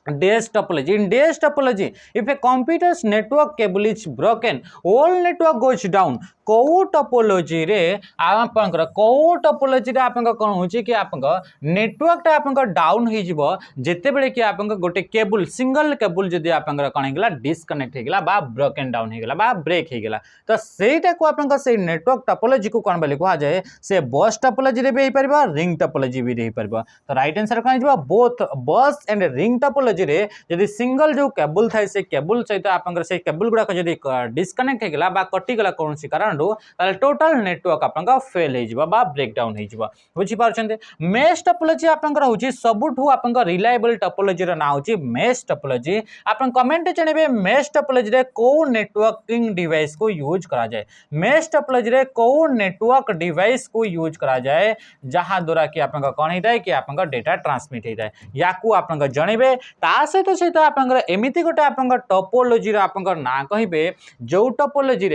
डेस टोपोलॉजी in डेस topology if a computer's network cable is broken all network goes down को टोपोलॉजी रे आपनकर को टोपोलॉजी रे आपन कोन होची कि आपन नेटवर्क टा आपन डाउन हो जिवो जेते बेले कि आपन गोटे केबल सिंगल केबल जदी आपन कोन हेगला डिस्कनेक्ट हेगला बा ब्रोकन डाउन हेगला बा ब्रेक हेगला तो सेटा को आपन से नेटवर्क टोपोलॉजी को कोन बोली कहा जाए से बस टोपोलॉजी रे भी हे परबा रिंग टोपोलॉजी भी हे परबा तो राइट आंसर कोन जिवो बोथ बस एंड रिंग टोपोलॉजी रे जदी सिंगल जो केबल थाए से केबल सहित आपन से केबल गुडा जदी डिस्कनेक्ट हेगला बा कटि गला कोनसी कारण टोटल नेटवर्क आप फेल हो ब्रेकडाउन हो बुझी पार्छन्ते। मेश टोपोलॉजी आपंकर होची सबुठु आपंकर रिलायबल टोपोलॉजी रा नाम होची मेश टोपोलॉजी आपन कमेंट जणेबे मेश टोपोलॉजी रे को नेटवर्किंग डिवाइस को यूज करा जाए मेश टोपोलॉजी रे को नेटवर्क डिवाइस को यूज करा जाए जहां द्वारा कि आपंकर कोन हेता है कि आपंकर डेटा ट्रांसमिट हेता है याकू आपंकर जणेबे ता सहित आपंकर एमिति गोटे आपंकर टोपोलॉजी रा आपंकर ना कहिबे जो टोपोलॉजी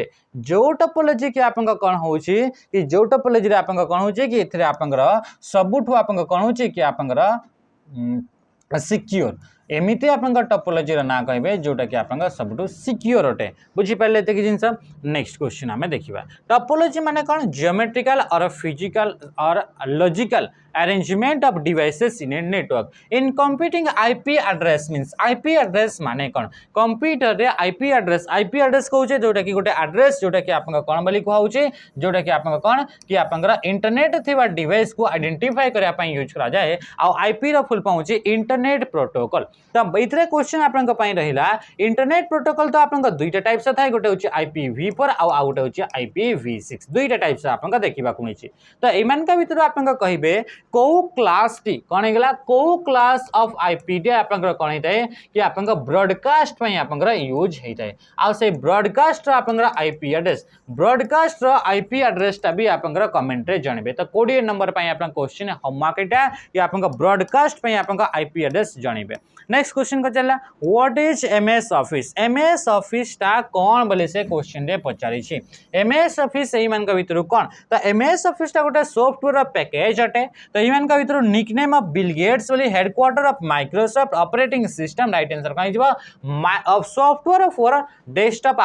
कि आप कौन हो कि जो टोपोलॉजी रे आप कौन हो कि एथिरे आपंकर सबुठु आपंकर कौन हो कि आपंकर सिक्योर एमती आप टोपोलॉजी ना कहे जोटा कि आप सब सिक्योर अटे बुझीपारे ये जिनस। नेक्स्ट क्वेश्चन आम देखा टोपोलॉजी माने कौन जियोमेट्रिकल और फिजिकल और logical arrangement of devices in a network in computing IP address means IP address माने कौन कंप्यूटर रे आईपी एड्रेस कहूचे जोटा कि गोटे एड्रेस जोटा कि आप कौन बोली कहूचे जोटा कि आप कौन कि आप इंटरनेट थिबा डिवाइस को आइडेंटिफाई करने यूज करा जाए आईपी रो फुल फॉर्म होची इंटरनेट प्रोटोकॉल तो ये क्वेश्चन आपन रहा इंटरनेट प्रोटोकॉल तो आपन दुईटा टाइप्स थाए गोटे हूँ IPv4 आउ गोटे हूँ IPv6 दुईटा टाइप्स आपन देखा मिली तो एमान भितर आपन कहे कौ क्लास टी कौन होगा कौ क्लास ऑफ IP टी आपन कौन होता है कि आपन ब्रॉडकास्ट आपन यूज होता है आउ से ब्रॉडकास्ट आपन IP address broadcast IP address टा भी आपन कमेंट रे जनबे तो 20 नंबर पे आपन क्वेश्चन होमवर्क एटा कि आपन ब्रॉडकास्ट पे आपन IP एड्रेस जनबे। नेक्स्ट क्वेश्चन को चला what is MS office MS office टा कौन बोले से क्वेश्चन रे पचारि छी MS ऑफिस एही मान का भितर कोन तो MS ऑफिस टा गोटे सॉफ्टवेयर पैकेज अटे तो एही मान का भितर निकनेम ऑफ बिल गेट्स बोली headquarter of Microsoft operating system right answer कहि जबा सॉफ्टवेयर फॉर डेस्कटॉप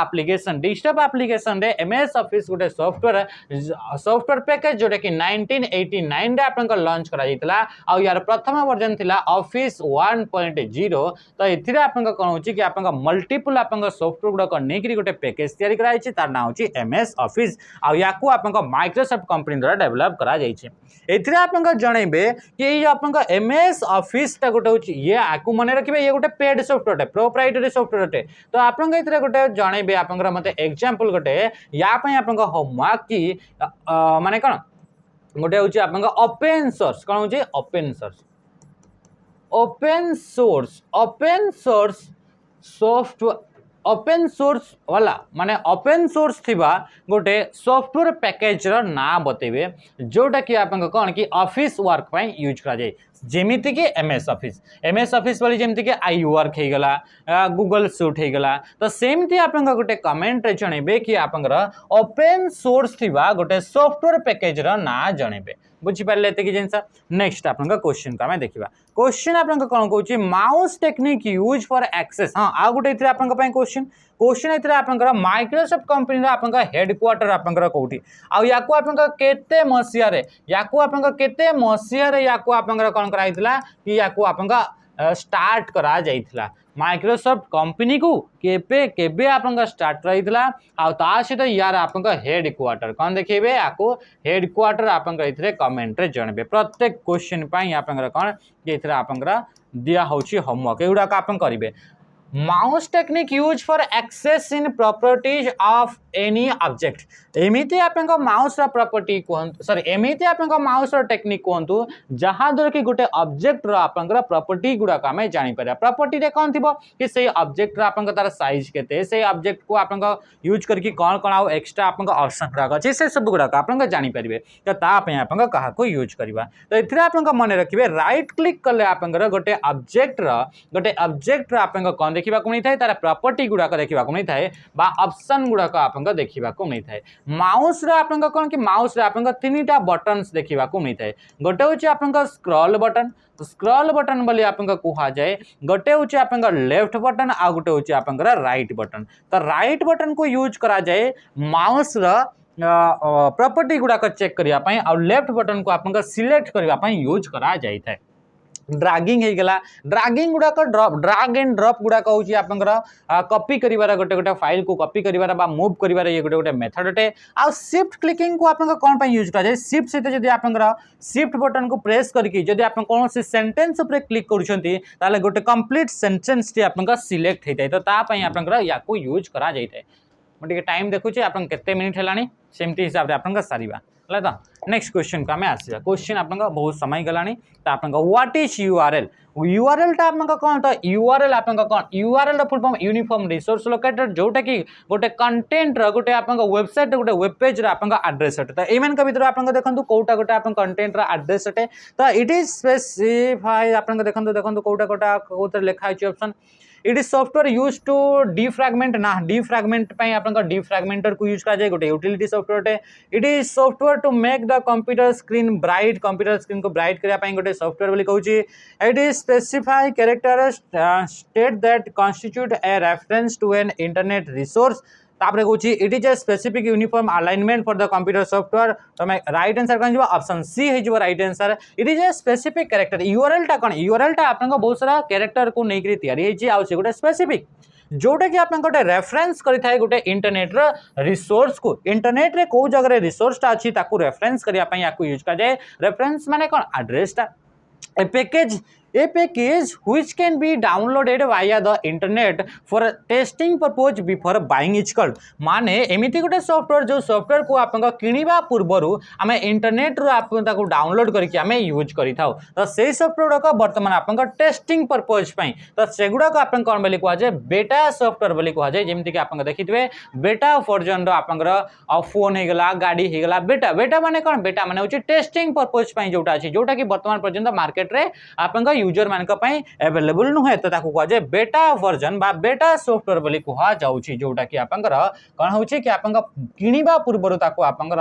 एप्लीकेशन रे MS ऑफिस गोटे सॉफ्टवेयर पैकेज जोटा कि 1989 रे आपन लॉन्च करा जितला आ यार प्रथम वर्जन थिला ऑफिस 1.0 तो एथिरे आपन कोन होची कि आपन मल्टीपल आपन सॉफ्टवेयर गुडा को नेकरी गोटे पैकेज तयारी करा जायछि तार नाम होची MS ऑफिस आ याकू आपन माइक्रोसॉफ्ट कंपनी द्वारा डेवलप करा जायछि एथिरे आपन जणैबे कि ये आपन MS ऑफिस ता गोटे होची ये आकू माने रखिबे ये गोटे पेड सॉफ्टवेयर है प्रोप्राइटरी सॉफ्टवेयर है तो आपन एथिरे गोटे जणैबे आपन मते एग्जांपल गोटे या पय आपन होमवर्क की माने कोन गोटे होची आपन ओपन सोर्स कोन होची open source software open source वाला माने ओपन सोर्स थिबा गोटे सॉफ्टवेयर पैकेज रो ना बतेबे जोटा कि आपन कोन कि ऑफिस वर्क पय यूज करा जाय जेमिति कि MS ऑफिस वाली जेमिति कि आई वर्क हे गला गूगल सूट हे गला तो सेमति आपन गोटे कमेंट रे जणेबे कि आपन ओपन सोर्स थिबा गोटे सॉफ्टवेयर पैकेज रो ना जणेबे बुझी पारले एते कि जिंस नेक्स्ट आपन क्वेश्चन का मैं देखिबा क्वेश्चन आपन कोन कहूची mouse technique use for access हां आ गोटे इथरे आपन पय क्वेश्चन इथरे आपन माइक्रोसॉफ्ट कंपनी रा आपन हेडक्वार्टर आपन कोठी आ याकू आपन केते मसिया रे याकू आपन केते मसिया रे याकू आपन कोन कराइतला कि याकू आपन स्टार्ट करा जाइतला माइक्रोसॉफ्ट कंपनी को केबे केबे आपन स्टार्ट रहितला आ ता सहित यार आपन हेडक्वार्टर कोन देखिबे आको हेडक्वार्टर आपन इथरे कमेंट रे जनबे प्रत्येक क्वेश्चन पई आपन कोन कि इथरे आपन दिया होची होमवर्क एउडा का आपन करिवे mouse technique use for access in properties of any object एमिति आपन माउस रा प्रॉपर्टी कोन सॉरी एमिति आपन माउस रा टेक्निक कोंतु जहां दर कि गोटे ऑब्जेक्ट रा आपन प्रॉपर्टी गुडा का में जानि पारे प्रॉपर्टी रे कोन थिबो कि से ऑब्जेक्ट रा आपन तार साइज केते से ऑब्जेक्ट को आपन यूज करके कोन कोन आ एक्स्ट्रा आपन ऑप्शन गुडा अछि से सब गुडा का आपन जानि परिबे तो ता पे आपन कहा को यूज करबा तो इथरे आपन मन रखिबे राइट क्लिक करले आपन गोटे ऑब्जेक्ट रा आपन कोन देखिबा को नै थाए तार प्रॉपर्टी गुडा को देखिबा को नै थाए बा ऑप्शन गुडा को आपन देखिबा को नै थाए माउस रे आपन कोन कि माउस रे आपन तीनटा बटन्स देखिबा को नै थाए गोटे होची आपन स्क्रॉल बटन बोली आपन कुहा जाए गोटे होची आपन लेफ्ट बटन आ गोटे होची आपन राइट बटन तो राइट बटन को यूज करा जाए माउस रा प्रॉपर्टी गुडा को चेक करिया पई आ लेफ्ट बटन को आपन सिलेक्ट करिया पई यूज करा जाई थाए ड्रैगिंग हे गला ड्रैगिंग गुडा को ड्रैग एंड ड्रॉप गुडा को होची आपन कॉपी करिवार गोटे फाइल को कॉपी करिवार बा मूव करिवार ये गोटे मेथड अटे आ शिफ्ट क्लिकिंग को आपन कोन पय यूज करा जाय शिफ्ट से जदी आपन शिफ्ट बटन को प्रेस करके जदी आपन कोन से सेंटेंस ऊपर क्लिक करूछंती ताले गोटे कंप्लीट सेंटेंस टी आपन सिलेक्ट हेतै तो ता पय आपन याको यूज करा जायते मोटे टाइम देखुची आपन केते मिनिट हेलानी सेमती हिसाब रे आपन सारीबा तो नेक्स्ट क्वेश्चन का मैं आसीबा क्वेश्चन आपन बहुत समय गलानी तो आपन व्हाट इज URL टा आपन कोन तो URL आपन कोन URL the full form uniform resource locator जोटा कि गोटे कंटेंट रो गोटे आपन वेबसाइट गोटे वेब पेज रो आपन एड्रेस अटे तो एमन का भीतर आपन देखंतु कोटा गोटे आपन कंटेंट रो एड्रेस अटे तो इट इज स्पेसिफाई आपन देखंतु कोटा कोतर लिखा है option it is software use to defragment ना डिफ्रैगमेंट पई आपन डिफ्रैगमेंटर को यूज करा जाय गोटे यूटिलिटी सॉफ्टवेयर है it is software to make the computer screen को ब्राइट करिया पई गोटे सॉफ्टवेयर बोली कहूची it is specify character state that constitute a reference to an internet resource तापरे कहूची it is a specific uniform alignment for the computer software तो मैं राइट आंसर कौन जीवा ऑप्शन सी है जीवा right answer it is a specific character URL टा कोन URL टा आपन बहुत सारा कैरेक्टर को नेकरी तयारी है जी आ से गोटे स्पेसिफिक जोटा कि आपन गोटे रेफरेंस करि थाए गोटे इंटरनेट रो रिसोर्स को इंटरनेट रे को जगह रे रिसोर्स टा अछि ताकू रेफरेंस करिया पई याकू यूज कर जाय रेफरेंस माने कोन एड्रेस टा ए package a package which can be downloaded via the internet for testing purpose before buying is called माने एमिति गोटे सॉफ्टवेयर जो सॉफ्टवेयर को आपन किनिबा पूर्वरु आमे इंटरनेट रु आपन ताको डाउनलोड करके आमे यूज करि थाउ तो सेही सॉफ्टवेयर को वर्तमान आपन टेस्टिंग पर्पस पई तो सेगुडा को आपन कोन बोली कुआ जे बेटा सॉफ्टवेयर बोली कुआ जे जेमिति कि आपन देखितबे बेटा वर्जन रो आपन फोन हे गला गाड़ी हे गला बेटा बेटा माने कोन बेटा माने होची टेस्टिंग पर्पस पई जोटा अछि जोटा कि वर्तमान पर्यंत मार्केट रे आपन यूजर मानक पई अवेलेबल नुहे तो ताको कुआ जे बेटा वर्जन बा बेटा सॉफ्टवेयर बोली कुआ जाउछि जोटा कि आपन कौन होची कि आपन किनिबा पूर्वरु ताको आपन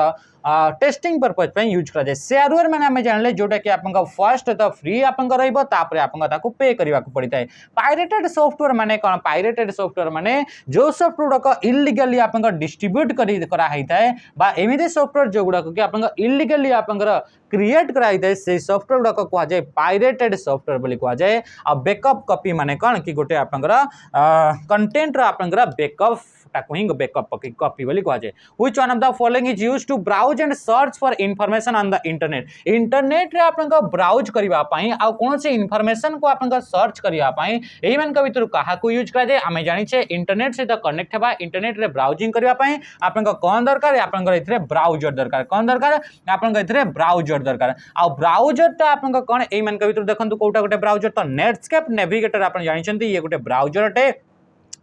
टेस्टिंग पर्पस पे यूज करा जाय शेयरवेयर माने हम जानले जोटा कि आपन फर्स्ट तो फ्री आपन रहइबो तापरे आपन ताको पे करबा को पड़िताय पायरेटेड सॉफ्टवेयर माने कोन पायरेटेड सॉफ्टवेयर माने जो सॉफ्टवेयर को इल्लीगली आपन डिस्ट्रीब्यूट करा हैताय बा एमिदे सॉफ्टवेयर जो गुडा कि आपन इल्लीगली आपन क्रिएट करा हैताय से सॉफ्टवेयर गुडा को कुआ जाय पायरेटेड सॉफ्टवेयर बोली कुआ जाय आ बैकअप कॉपी माने कोन कि गोटे आपन कंटेंट रो आपन बैकअप taking backup copy बोली कुआ जाय which one of the following is used to browse and search for information on the internet रे आपन का ब्राउज करबा पई आ कोन से इंफॉर्मेशन को आपन का सर्च करबा पई एही मन का भीतर कहा को यूज करा जाय हमें जानि छे इंटरनेट से तो कनेक्ट हेबा इंटरनेट रे ब्राउजिंग करबा पई आपन का कोन दरकार आपन का इथरे ब्राउजर दरकार कोन दरकार आपन का इथरे ब्राउजर दरकार आ ब्राउजर ता आपन का कोन एही मन का भीतर देखंतु कोटा गोटे ब्राउजर तो नेटस्केप नेविगेटर आपन जानि छंती ये गोटे ब्राउजर अटे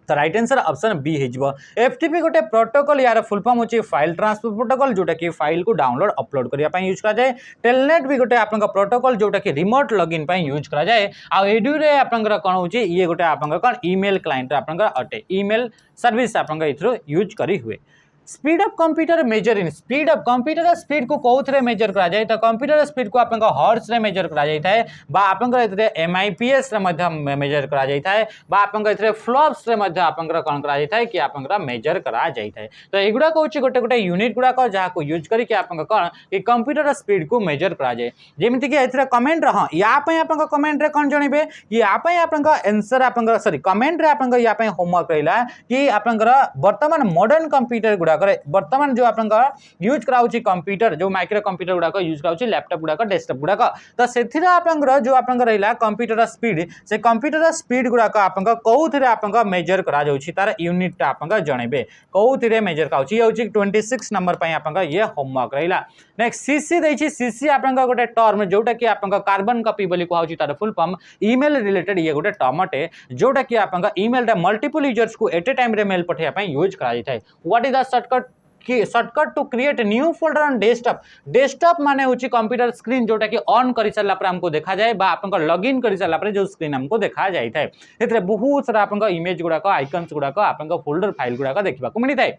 तो राइट आंसर ऑप्शन बी हो एफटीपी गोटे प्रोटोकॉल यार फुल फॉर्म होची फाइल ट्रांसफर प्रोटोकॉल जोटा कि फाइल को डाउनलोड अपलोड करिया पई यूज करा जाय टेलनेट भी गोटे आपन प्रोटोकॉल जोटा कि रिमोट लॉगिन पई यूज करा जाय आ एडू रे आपन कोन होची ये गोटे आपन कोन ईमेल क्लाइंट आपन अटे ईमेल सर्विस आपन इथरो यूज करी हुए speed of computer measure in speed of computer speed को कौथरे मेजर करा जाय तो कंप्यूटर स्पीड को आपन हर्ट्ज रे मेजर करा जाय थाए बा आपन इतरे एमआईपीएस रे मध्य मेजर करा जाय थाए बा आपन इतरे फ्लॉप्स रे मध्य आपन कोन करा जाय थाए कि आपन मेजर करा जाय थाए तो एगुडा कहूची गोटे गोटे यूनिट गुडा को जहा को यूज करी कि आपन कोन कि कंप्यूटर स्पीड को मेजर करा जाय जेमिति कि इतरे कमेंट रह या पय आपन कमेंट रे कोन जणिबे कि या पय आपन आंसर आपन सॉरी कमेंट रे आपन या पय होमवर्क रहला कि आपन वर्तमान मॉडर्न कंप्यूटर गुडा करे वर्तमान जो आपन यूज कराउची कंप्यूटर जो माइक्रो कंप्यूटर गुडा को यूज कराउची लैपटॉप गुडा को डेस्कटॉप गुडा को तो सेथिरा आपन जो आपन रहला कंप्यूटर स्पीड से कंप्यूटर स्पीड गुडा को आपन कोउथिरे आपन मेजर करा जाउची तार यूनिट ता आपन जणेबे कोउथिरे मेजर काउची होची 26 नंबर पई आपन ये होमवर्क रहला नेक्स्ट सीसी देछि सीसी आपन गोटे टर्म जोटा कि आपन कार्बन कॉपी बोली कहउची तार फुल फॉर्म ईमेल रिलेटेड ये गोटे टर्म अटे जोटा कि आपन ईमेल रे मल्टीपल यूजर्स को एट ए टाइम रे मेल पठेया पई यूज करा जाय what is the shortcut to create new folder on desktop desktop माने होची कंप्यूटर स्क्रीन जोटा कि ऑन करि साला पर हमको देखा जाए बा आपन लॉगिन करि साला पर जो स्क्रीन हमको देखा जाय थाए एतरे बहुत सारा आपन इमेज गुडा को आइकन्स गुडा को आपन फोल्डर फाइल गुडा को देखबा को मिली थाए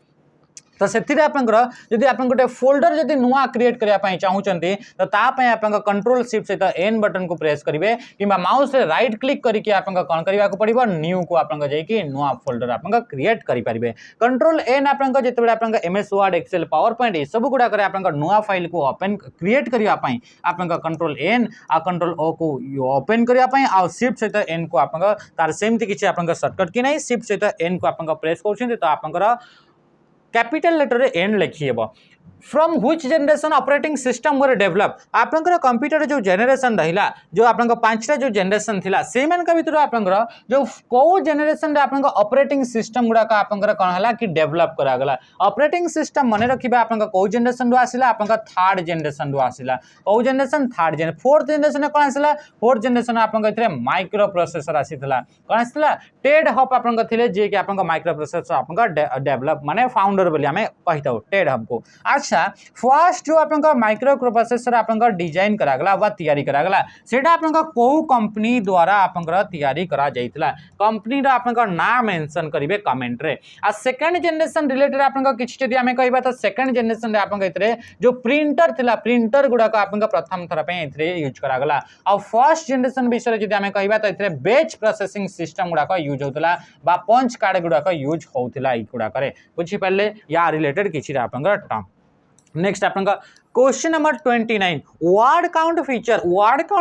तो से जदि आप गोटे फोल्डर जदि नुआ क्रिएट करने चाहूँगी तो तापाई आप कंट्रोल शिफ्ट सहित एन बटन को प्रेस करेंगे कि माउस रे राइट क्लिक करके आप कौन करने को पड़ो न्यू को आप नुआ फोल्डर आप क्रिएट करेंगे कंट्रोल एन आप जिते आप MS Word Excel PowerPoint ये सब गुड़ाक नुआ फाइल को ओपन क्रिएट करने आप कंट्रोल एन आ कंट्रोल ओ को ओपन करने आ शिफ्ट सहित एन को आप तार सेमती किसी आप सर्टकट कि नहीं शिफ्ट सहित एन को आप प्रेस कर तो आप कैपिटल लेटर रे एन लिखिएबो from which generation operating system were develop आपनकर कंप्यूटर जो जनरेशन रहिला जो आपन पांचटा जो जनरेशन थिला सेमन का भीतर आपनकर जो को जनरेशन रे आपन ऑपरेटिंग सिस्टम गुडा का आपनकर कोन हला कि डेवलप करा गला ऑपरेटिंग सिस्टम माने रखिबा आपन को जनरेशन रो आसिला आपन थर्ड जनरेशन रो आसिला को generation third generation fourth generation कोन आसिला फोर्थ जनरेशन आपन इतरे माइक्रो प्रोसेसर आसितला कोन आसितला टेड हब आपन थिले जे कि आपन माइक्रो प्रोसेसर आपन डेवलप माने फाउंडर बोली हमें कहिताउ टेड हब को अच्छा फर्स्ट जो आपन माइक्रो प्रोसेसर आपन डिजाइन करा गला वा तैयारी करा गला सेटा आपन को कंपनी द्वारा आपन तैयारी करा जाइतला कंपनी रा आपन नाम मेंशन करिवे कमेंट रे आ सेकंड जनरेशन रिलेटेड आपन किछ जदि हमें कहबा तो सेकंड जनरेशन रे आपन इतरे जो प्रिंटर थिला प्रिंटर गुडा को आपन प्रथम थर पे इतरे यूज करा गला आ फर्स्ट जनरेशन विषय जदि हमें कहबा तो इतरे बैच प्रोसेसिंग सिस्टम गुडा को यूज होतला बा पंच कार्ड गुडा को यूज होतला ई गुडा करे बुझी पड़ले या रिलेटेड किछि रे आपन टर्म नेक्स्ट आपन क्वेश्चन नंबर 29 वर्ड काउंट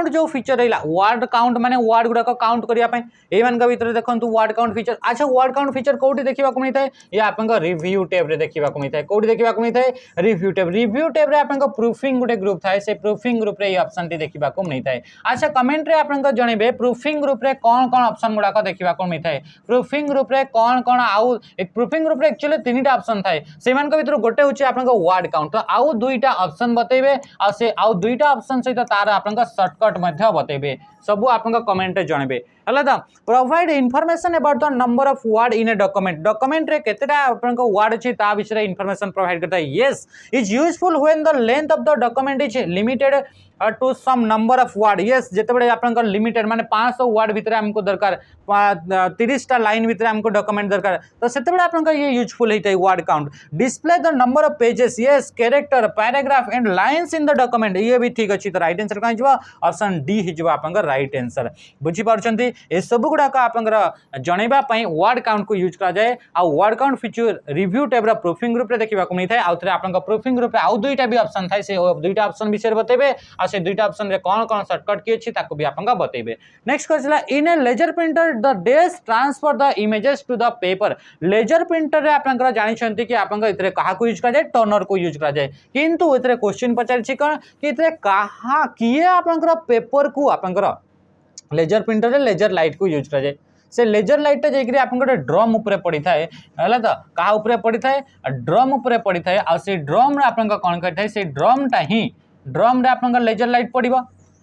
जो फीचर रहा वर्ड काउंट माने वर्ड गुड़ाक काउंट करने एमान भर देखो वर्ड काउंट फीचर। अच्छा वर्ड काउंट फीचर कौटी देखा मिलता है ये आप रिव्यू टैब रे देखा मिलता है कौटी देखा मिलता है रिव्यू टैब रे आप प्रूफिंग गोटे ग्रुप थाए से प्रूफिंग ग्रुप रे ऑप्शन टी देखा मिलता है। अच्छा कमेंट रे आप जनइबे प्रूफिंग ग्रुप रे कौन कौन ऑप्शन गुड़ाक देखा मिलता है प्रूफिंग ग्रुप रे कौन कौन आउ प्रूफिंग ग्रुप रे एक्चुअली तीन ऑप्शन थाए से भर गोटे हूँ आप वर्ड काउंट तो आउ दुईटा ऑप्शन बतेबे आउ दुईटा ऑप्शन सहित तार आप शॉर्टकट बतेबे सब आप कमेंट जनइबे है तो provide information about the number of word in a document रे केतेटा आपनको वर्ड अछि ता विषय इनफॉरमेशन प्रोवाइड करता है। Yes is useful when the length of the document is limited to some number of word. Yes जेतेबेले आपनको लिमिटेड माने 500 word भितर हमको दरकार 30 टा लाइन भितर हमको डॉक्यूमेंट दरकार तो सेतेबेले आपनको ये यूजफुल होता है word count. Display the number of pages yes character paragraph and lines in the document ये भी ठीक अछि तो राइट आंसर कहाँ हिजबा ऑप्शन डी हिजबा आपन राइट आंसर बुझी पारछंती ए सब गुडाक आपनकर जणैबा पई वर्ड काउंट को यूज करा जाए आ word count feature review tab रा प्रूफिंग ग्रुप रे देखिबा को मिलथाय आउथरे आपनकर प्रूफिंग ग्रुप रे आउ दुईटा भी ऑप्शन थाय से दुईटा ऑप्शन विषय बतेबे आ से दुईटा ऑप्शन रे कोन कोन शॉर्टकट की अछि ताको भी आपनका बतेबे। Next question in a laser printer the days transfer the images to the paper laser printer रे आपनकर जानि छंती कि आपनका इतरे कहा को यूज करा जाए टर्नर को यूज करा जाए किंतु इतरे क्वेश्चन पचार छी कोन कि इतरे कहा किए आपनकर पेपर को आपनकर लेजर प्रिंटर रे लेजर लाइट को यूज करा जाए से लेजर लाइट टा जेकरी आपन गोटे ड्रम ऊपर पड़ी थाए हला तो कहा ऊपर पड़ी थाए ड्रम ऊपर पड़ी थाए आ से ड्रम रे आपन कोन कर थाए से ड्रम टा ही ड्रम रे आपन लेजर लाइट पड़िबो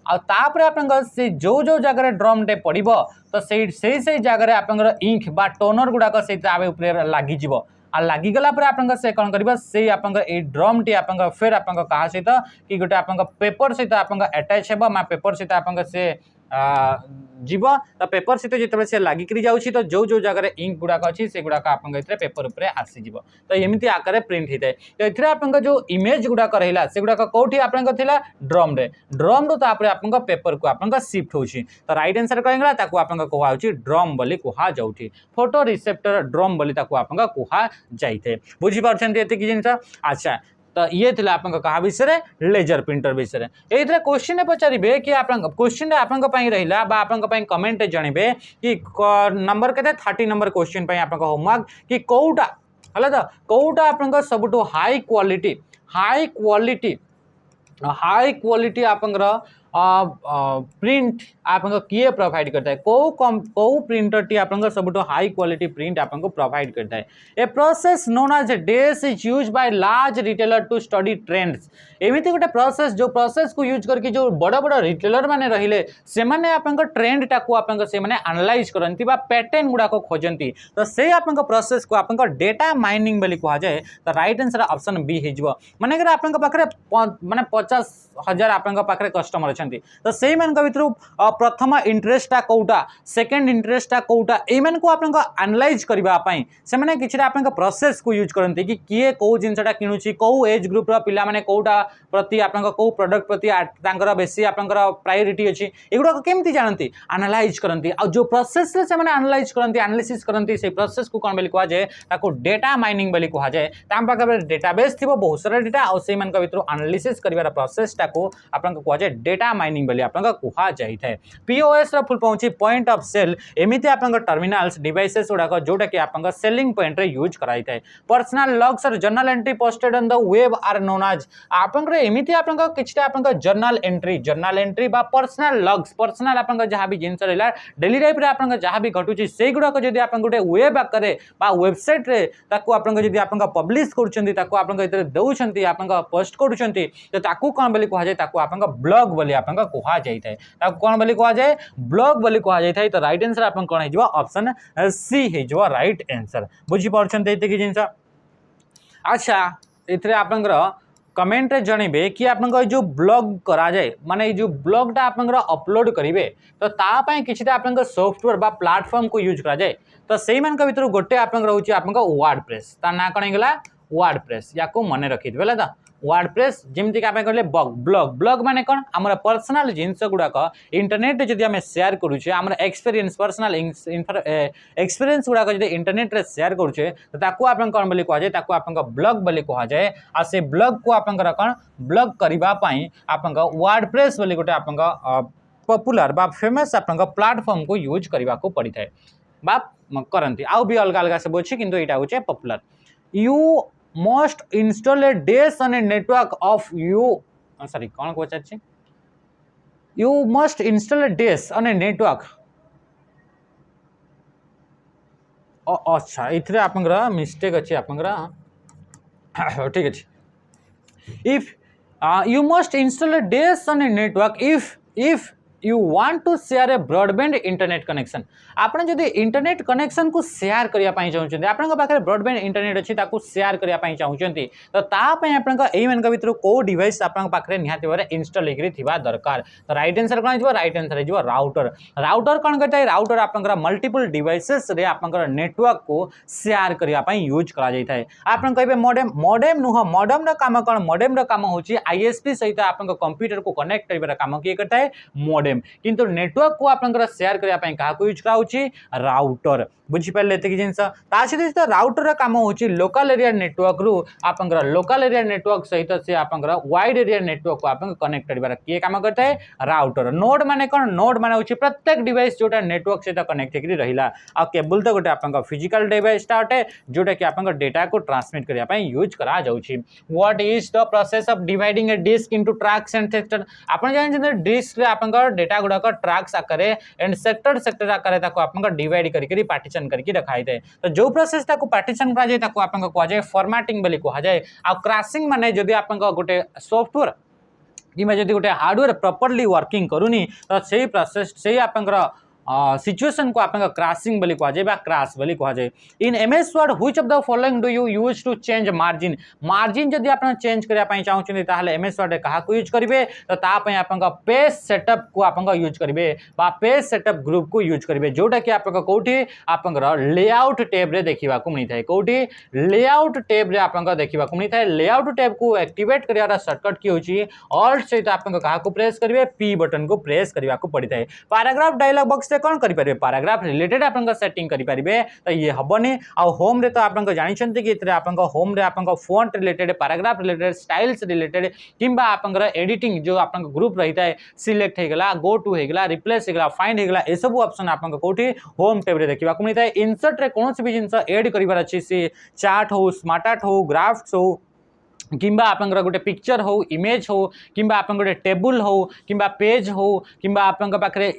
आ तापर आपन से जो जो जगह रे ड्रम टे पड़िबो तो से जगह रे आपन इंक बा टोनर गुडाक से आबे ऊपर लागि जिवो आ लागि गला पर आपन से कोन करबा से आपन ए ड्रम टी आपन फिर आपन कहा सहित कि गोटे आपन पेपर सहित आपन अटैच हेबा मा पेपर सहित आपन से जीव तो पेपर सहित जिते से लागिक जाऊँगी तो जो जो जगह इंक गुड़ाक अच्छी से गुड़ाक आप पेपर उपर आसीज तो एमती आकार प्रिंट होता है तो ये आप जो इमेज गुड़ाक रहा से गुड़ाक कौटी आप ड्रम रे ड्रम रू तापर आप पेपर को आप शिफ्ट होची तो राइट आंसर कहला ताको आप कहुच्छी ड्रम बोली कह जाऊँगी फोटो रिसेप्टर ड्रम बोली ताको आप कह जाए बुझीपार ये जिन। अच्छा तो ये थे आप कहा विषय लेजर प्रिंटर विषय ये क्वेश्चन पचारे कि क्वेश्चन आपन रहा आप कमेंट जनइबे कि नंबर के 30 नंबर क्वेश्चन आप होमवर्क कि कौटा है तो कौटा आप सब हाई क्वालिटी आप प्रिंट आप किए प्रोवाइड करता है कौ प्रिंटर टी आप सब हाई क्वालिटी प्रिंट आपको प्रोवाइड करता है। A process known as DES is used by large retailer to study trends एमती गोटे प्रोसेस जो प्रोसेस को यूज करके जो बड़ बड़ रिटेलर माने रहिले से माने आपन ट्रेंड टाको आपन से माने एनालाइज करंती बा पैटर्न गुडा को खोजंती तो से आपन प्रोसेस को आपन डेटा माइनिंग बोली कहा जाए तो राइट आंसर ऑप्शन बी हिजबो माने अगर आपन पाखरे माने 50,000 आपन पाखरे कस्टमर अछंती तो सेही मान भितर प्रथम इंटरेस्टा कौटा सेकंड इंटरेस्टा कौटा एमन को आपन एनालाइज करबा पई से माने किछटा आपन प्रोसेस को यूज करंती कि किए को जिनसटा किनुची को एज ग्रुप रो पिला माने कौटा प्रति आपन को प्रोडक्ट प्रति तांकर बेसी आपन प्रायोरिटी अछि एगुडा केमती जानती एनालाइज करंती आ जो प्रोसेस से माने एनालाइज करंती एनालिसिस करंती से प्रोसेस को कोन बेली कहा जाए ताको डेटा माइनिंग बेली कहा जाए ताम पाके डेटाबेस थिबो बहुत सारा डेटा आ से मान भितर एनालिसिस करबार प्रोसेस टाको आपन कहा जाए डेटा माइनिंग बेली आपन कहा जाय थाए। पीओएस रो फुल पहुंची पॉइंट ऑफ सेल एमिति आपन टर्मिनल्स डिवाइसेस उडा जोटा कि आपन सेलिंग पॉइंट रे यूज कराई थाए। पर्सनल लॉग्स और journal entry posted on the web are known as आपन एमिति आपन किछटा आपन जर्नल एंट्री बा पर्सनल लॉग्स पर्सनल आपन जहां भी जिंस रहला डेली लाइफ रे आपन जहां भी घटुची से गुडा को जदी आपन गोटे वेब आकरे बा वेबसाइट रे ताको आपन जदी आपन पब्लिश करछंती ताको आपन इतरे दउछंती आपन पोस्ट करछंती तो ताको कोन बोली कहा जाय ताको आपन ब्लॉग बोली आपन कहा जाय थाए ताको कोन बोली कहा जाय ब्लॉग बोली कहा जाय थाए तो राइट आंसर आपन कोन हिजबा ऑप्शन सी हिजबा राइट आंसर बुझी परछंती एते कि जिंस। अच्छा इतरे आपन कमेंट जनइबे कि आप जो ब्लॉग करा जाए माने जो ब्लॉगटा आप अपलोड करेंगे तो तापाई किछटा आप सॉफ्टवेयर बा प्लेटफॉर्म को यूज करा जाए तो से भितर गोटे आप रोचे आप वर्डप्रेस ता ना कौन होगा वर्डप्रेस या मन रखी है तो वर्डप्रेस जमती कहले ब्लॉग ब्लॉग माने कौन आम पर्सनाल जिनस गुड़ाक इंटरनेट जदि आम शेयर करुचे आम एक्सपीरियंस पर्सनाल एक्सपीरियंस गुड़ाक जब इंटरनेट रे शेयर करुचे तो ताकू आपन कौन बोली कह जाए आपन ब्लॉग बोली कह जाए आ से ब्लॉग को आपन कौन ब्लॉग करबा पई आपन वर्डप्रेस बोली गोटे आपन पॉपुलर बा फेमस आपन प्लेटफॉर्म को यूज करबा को पड़ी थाए बा करंती आउ भी अलग अलग सब अच्छी किंतु एटा होचे popular you must install a DES on a network of you sorry कौन को चाची you must install a DES on a network अच्छा इथरे आपनकर मिस्टेक अच्छी आपनकर ठीक अच्छे if you must install a DAS on a network if you want to share a broadband internet connection आपन जदि इंटरनेट कनेक्शन को शेयर करिया पई चाहउछन आपन के पाखरे ब्रॉडबैंड इंटरनेट अछि ताकू शेयर करिया पई चाहउछन तो ता पई आपन का एई मन के भीतर को डिवाइस आपन पाखरे निहाती बारे इंस्टॉल हेकरी थिबा दरकार तो राइट आंसर कोन हिबो राइट आंसर हिबो राउटर राउटर कोन करता राउटर आपन का मल्टीपल डिवाइसेस रे आपन का नेटवर्क को शेयर करिया पई यूज करा जाय थाए आपन कहबे मॉडेम मॉडेम नुह मॉडेम रा काम कोन मॉडेम रा काम होची आईएसपी सहित आपन का कंप्यूटर को कनेक्ट करबा काम के करता है मॉडेम किंतु नेटवर्क को आपन शेयर करिया पई का यूज करा राउटर बुझिपारे ये जिन सहित राउटर रा काम होची लोकल एरिया नेटवर्क रु आपनकर लोकल एरिया नेटवर्क सहित से आपनकर वाइड एरिया नेटवर्क को आपन कनेक्ट करबार किए काम करता है राउटर नोड माने कौन नोड माने होची प्रत्येक डिवाइस जोटा नेटवर्क सहित कनेक्ट हेकरी रहिला आ केबल तो गोटे आपनकर फिजिकल डिवाइस टा अटे जोटा कि आपनकर डेटा को ट्रांसमिट करिया पई यूज करा जाउची what is the process of dividing a disk into tracks and sector आपन जानि जे डिस्क रे आपनकर डेटा गुडा का ट्रैक्स आकारे एंड सेक्टर आकारे ताको आपनकर डिवाइड करी पार्टीशन करके रखाई थाए तो जो प्रोसेस ताको पार्टीशन करा जाय ताको आपन को जाय फॉर्मेटिंग बोली कहा जाय आ क्रैशिंग माने जदि आपन गोटे सॉफ्टवेयर कि जदि गोटे हार्डवेयर प्रॉपर्ली वर्किंग करूनी तो सही प्रोसेस सही आपन सिचुएशन को आपन क्रैशिंग बोली कहा जाय बा क्रैश बोली कहा जाय in MS Word which of the following do you use to change margin margin जदि आपन चेंज करिया पई चाहउछनी ताहले एमएस वर्ड कहा को यूज करिवे तो ता पई आपन पेज सेटअप को आपन यूज करिवे बा पेज सेटअप ग्रुप को यूज करिवे जोटा कि आपन कोठी आपन लेआउट टैब रे देखिबा को मिली थाए कोठी लेआउट टैब रे आपन देखिबा को मिली थाए लेआउट टैब को एक्टिवेट करियारा शॉर्टकट की होची ऑल्ट सहित आपन कहा को प्रेस करिवे पी बटन को प्रेस करिवा को पड़ी थाए पैराग्राफ डायलॉग बॉक्स से कौन करि पारे पैराग्राफ रिलेटेड आपन सेटिंग करि पारिबे तो ये हबनी आ होम रे तो आपन जानि छन्ते कि इतरे आपन होम रे आपन font related paragraph related styles related किंबा आपन एडिटिंग जो आपन ग्रुप रहिता है सिलेक्ट हे गेला गो टू हे गेला रिप्लेस हे गेला फाइंड हे गेला ए सब ऑप्शन आपन कोठी होम टैब रे देखिबा को मिलता है इंसर्ट रे कोनोसी भी जिंस ऐड करिवार अछि से चार्ट हो स्मार्ट आर्ट हो ग्राफ्स हो किंबा आपन गोटे पिक्चर हो इमेज हो किंबा आपन गोटे टेबुल हो किंबा पेज हो किंबा आपन पाखरे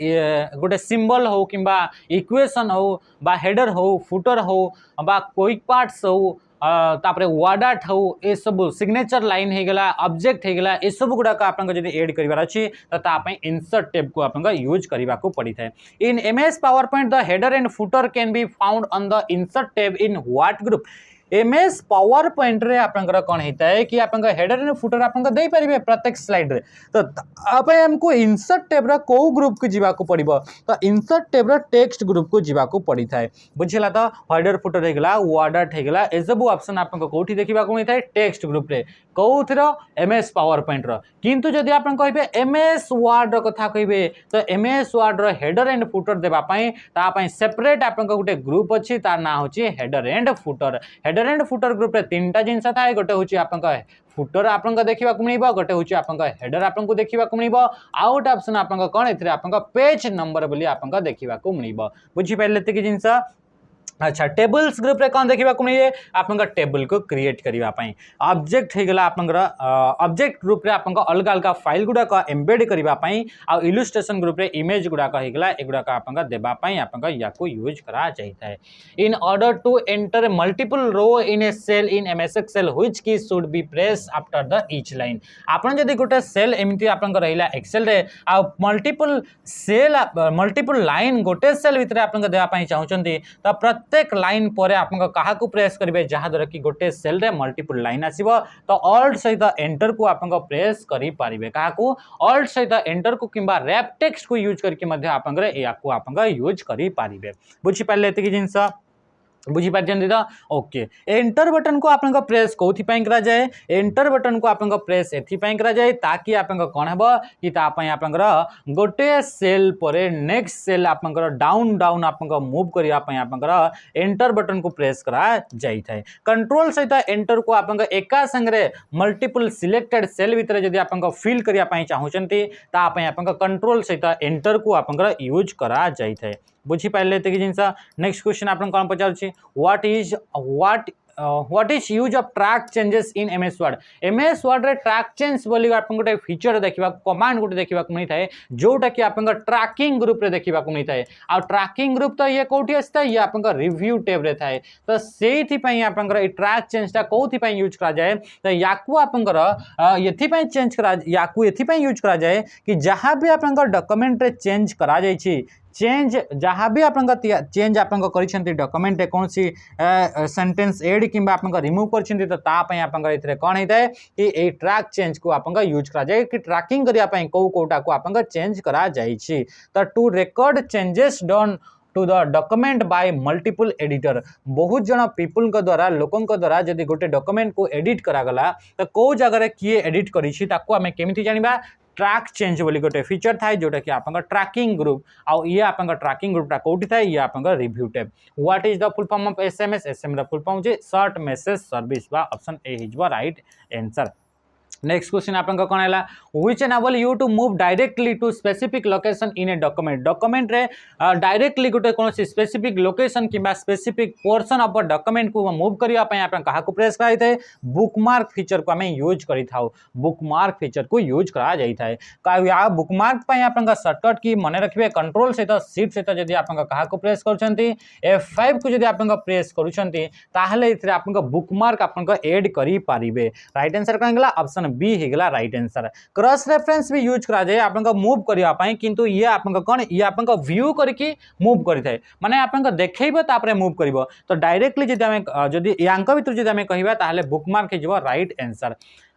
गोटे सिंबल हो किंबा इक्वेशन हो बा हेडर हो फुटर हो बा क्विक पार्ट्स हो तापरे वर्ड आर्ट हो ए सब सिग्नेचर लाइन हे गेला ऑब्जेक्ट हे गेला ए सब गुडा का आपन जदि ऐड करिवार अछि त ता पई इंसर्ट टैब को आपन यूज करिवा को पड़ी थाए in MS power point the header and footer can be found on the insert tab in what group MS power point रे आपनकर कौन होता है कि आपन हेडर एंड फुटर आपन दे पारिबे प्रत्येक स्लाइड रे तो आपे हमको इंसर्ट टैब रा को ग्रुप को जीवा को पड़िबो तो इंसर्ट टैब रा टेक्स्ट ग्रुप को जीवा को पड़ी थाए बुझिला तो हेडर फुटर हे गेला वर्ड आर्ट हे गेला ए सब ऑप्शन आपन कोठी देखिबा को मिलता है टेक्स्ट ग्रुप रे कौथरो एमएस पावर पॉइंट रो किंतु जदि आपन कहबे एमएस वर्ड रो कथा कहबे तो एमएस वर्ड रो हेडर एंड फुटर देबा पई ता पई सेपरेट आपन गोटे ग्रुप अछि तार ना होची header and footer header and footer group रे तीनटा जिंस थाए गोटे होची आपन फुटर आपन देखिबा को मिलिबो गोटे होची आपन हेडर आपन को देखिबा को मिलिबो आउट ऑप्शन आपन कोन एथरे आपन पेज नंबर बोली आपन देखिबा को मिलिबो बुझी पाइले ते कि जिंस अच्छा टेबल्स ग्रुप रे कौन देखा मिले आपन टेबल को क्रिएट करबा पई ऑब्जेक्ट हे गेला आपन ऑब्जेक्ट ग्रुप रे आपन अलग अलग फाइल गुडा का एम्बेड करबा पई आ इलस्ट्रेशन ग्रुप रे इमेज गुडा का हे गेला एगुडा का आपन देबा पई आपन या को यूज करा चाहिता है in order to enter multiple row in a cell in MS Excel which key should be press after the each line आपन जदी गोटे सेल एमती आपन रहिला एक्सेल रे आ मल्टीपल सेल मल्टीपल लाइन गोटे सेल भितर आपन देबा पई चाहउचंती त प्रत्येक लाइन पर आपन कहा को प्रेस करेंगे जहाँ द्वारा कि गोटे सेल रे मल्टीपल लाइन आसीबो तो ऑल्ट सहित एंटर को आपन प्रेस करि पारिबे कहा को ऑल्ट सहित एंटर को किंबा रैप टेक्स्ट को यूज करके मध्य आपन या को आपन यूज करि पारिबे बुझी पाले एति जिंस बुझीपार्टी तो ओके एंटर बटन को आप प्रेस कौथि करा जाए एंटर बटन को आप प्रेस एथिपाई करा जाए ताकि आप कौन हम कि आप गोटे सेल पर नेक्स्ट सेल आप डाउन डाउन आप मूव करने आप एंटर बटन को प्रेस करा जाए कंट्रोल सहित एंटर को आप एका संगे मल्टीपल सिलेक्टेड सेल भितर जदि आप फिल करने चाहते आप कंट्रोल सहित एंटर को आप यूज करा जाए बुझीपारे ये जिन नेक्स्ट क्वेश्चन आप कौन पचार what is use of track changes in MS Word MS Word रे ट्रैक चेंज बोली आप गोटे फीचर देखा कमांड गोटे देखा मिलता है जोटा कि आप ट्रैकिंग ग्रुप रे देखा मिलता है आ ट्रैकिंग ग्रुप तो ये कौटी आसता है ये आप रिव्यू टैब रे थाए तो से आप ट्रैक चेंजटा कौन यूज करा जाए तो या ये चेंज करा ये यूज करा जाए कि जहाँ भी आप डॉक्यूमेंट रे चेंज करा जाए चेंज जहाँ भी आप चेंज आप डॉक्यूमेंट कौन सी सेंटेंस एड कि आप रिमूव कर कौन होता है कि ये ट्रैक चेंज को आप यूज करा जाए कि ट्रैकिंग करने को कोटा को आप चेंज करा जाए तो to record changes done to the document by multiple editor बहुत जन पीपल द्वारा लोकों द्वारा जदि गोटे डॉक्यूमेंट को एडिट करागला तो कौ जगह किए एडिट करें जानिबा ट्रैक चेंज बोली गोटे फीचर थाए जोटा कि आप ट्रैकिंग ग्रुप आउ ये आप ट्रैकिंग ग्रुपटा कौटी थाए ये आप review tab what is the full form of SMS SMS full form जे शॉर्ट मैसेज सर्विस बा option A is right answer next question आप कौन है which enable you to move directly to specific location in a document रे directly गोटे कौन specific location कि specific portion of document को मूव करने को प्रेस कराई बुकमार्क फीचर को आम यूज करें बुकमार्क फीचर को यूज करा जाए बुकमार्क आप सर्टकट की मन रखिए कंट्रोल सहित शिफ्ट सहित जब आप प्रेस कर F5 को जब आप प्रेस कर बुकमार्क आप एड करें राइट आंसर कौन है ऑप्शन बी होगा राइट आंसर क्रॉस रेफरेंस भी यूज करा जाए आप मूव करने किंतु ये आप कौन ये आप व्यू करके मूव करें माने आप देखेब तापर मूव कर तो डायरेक्टली जब या भर जब आम कह बुकमार्क हो राइट आंसर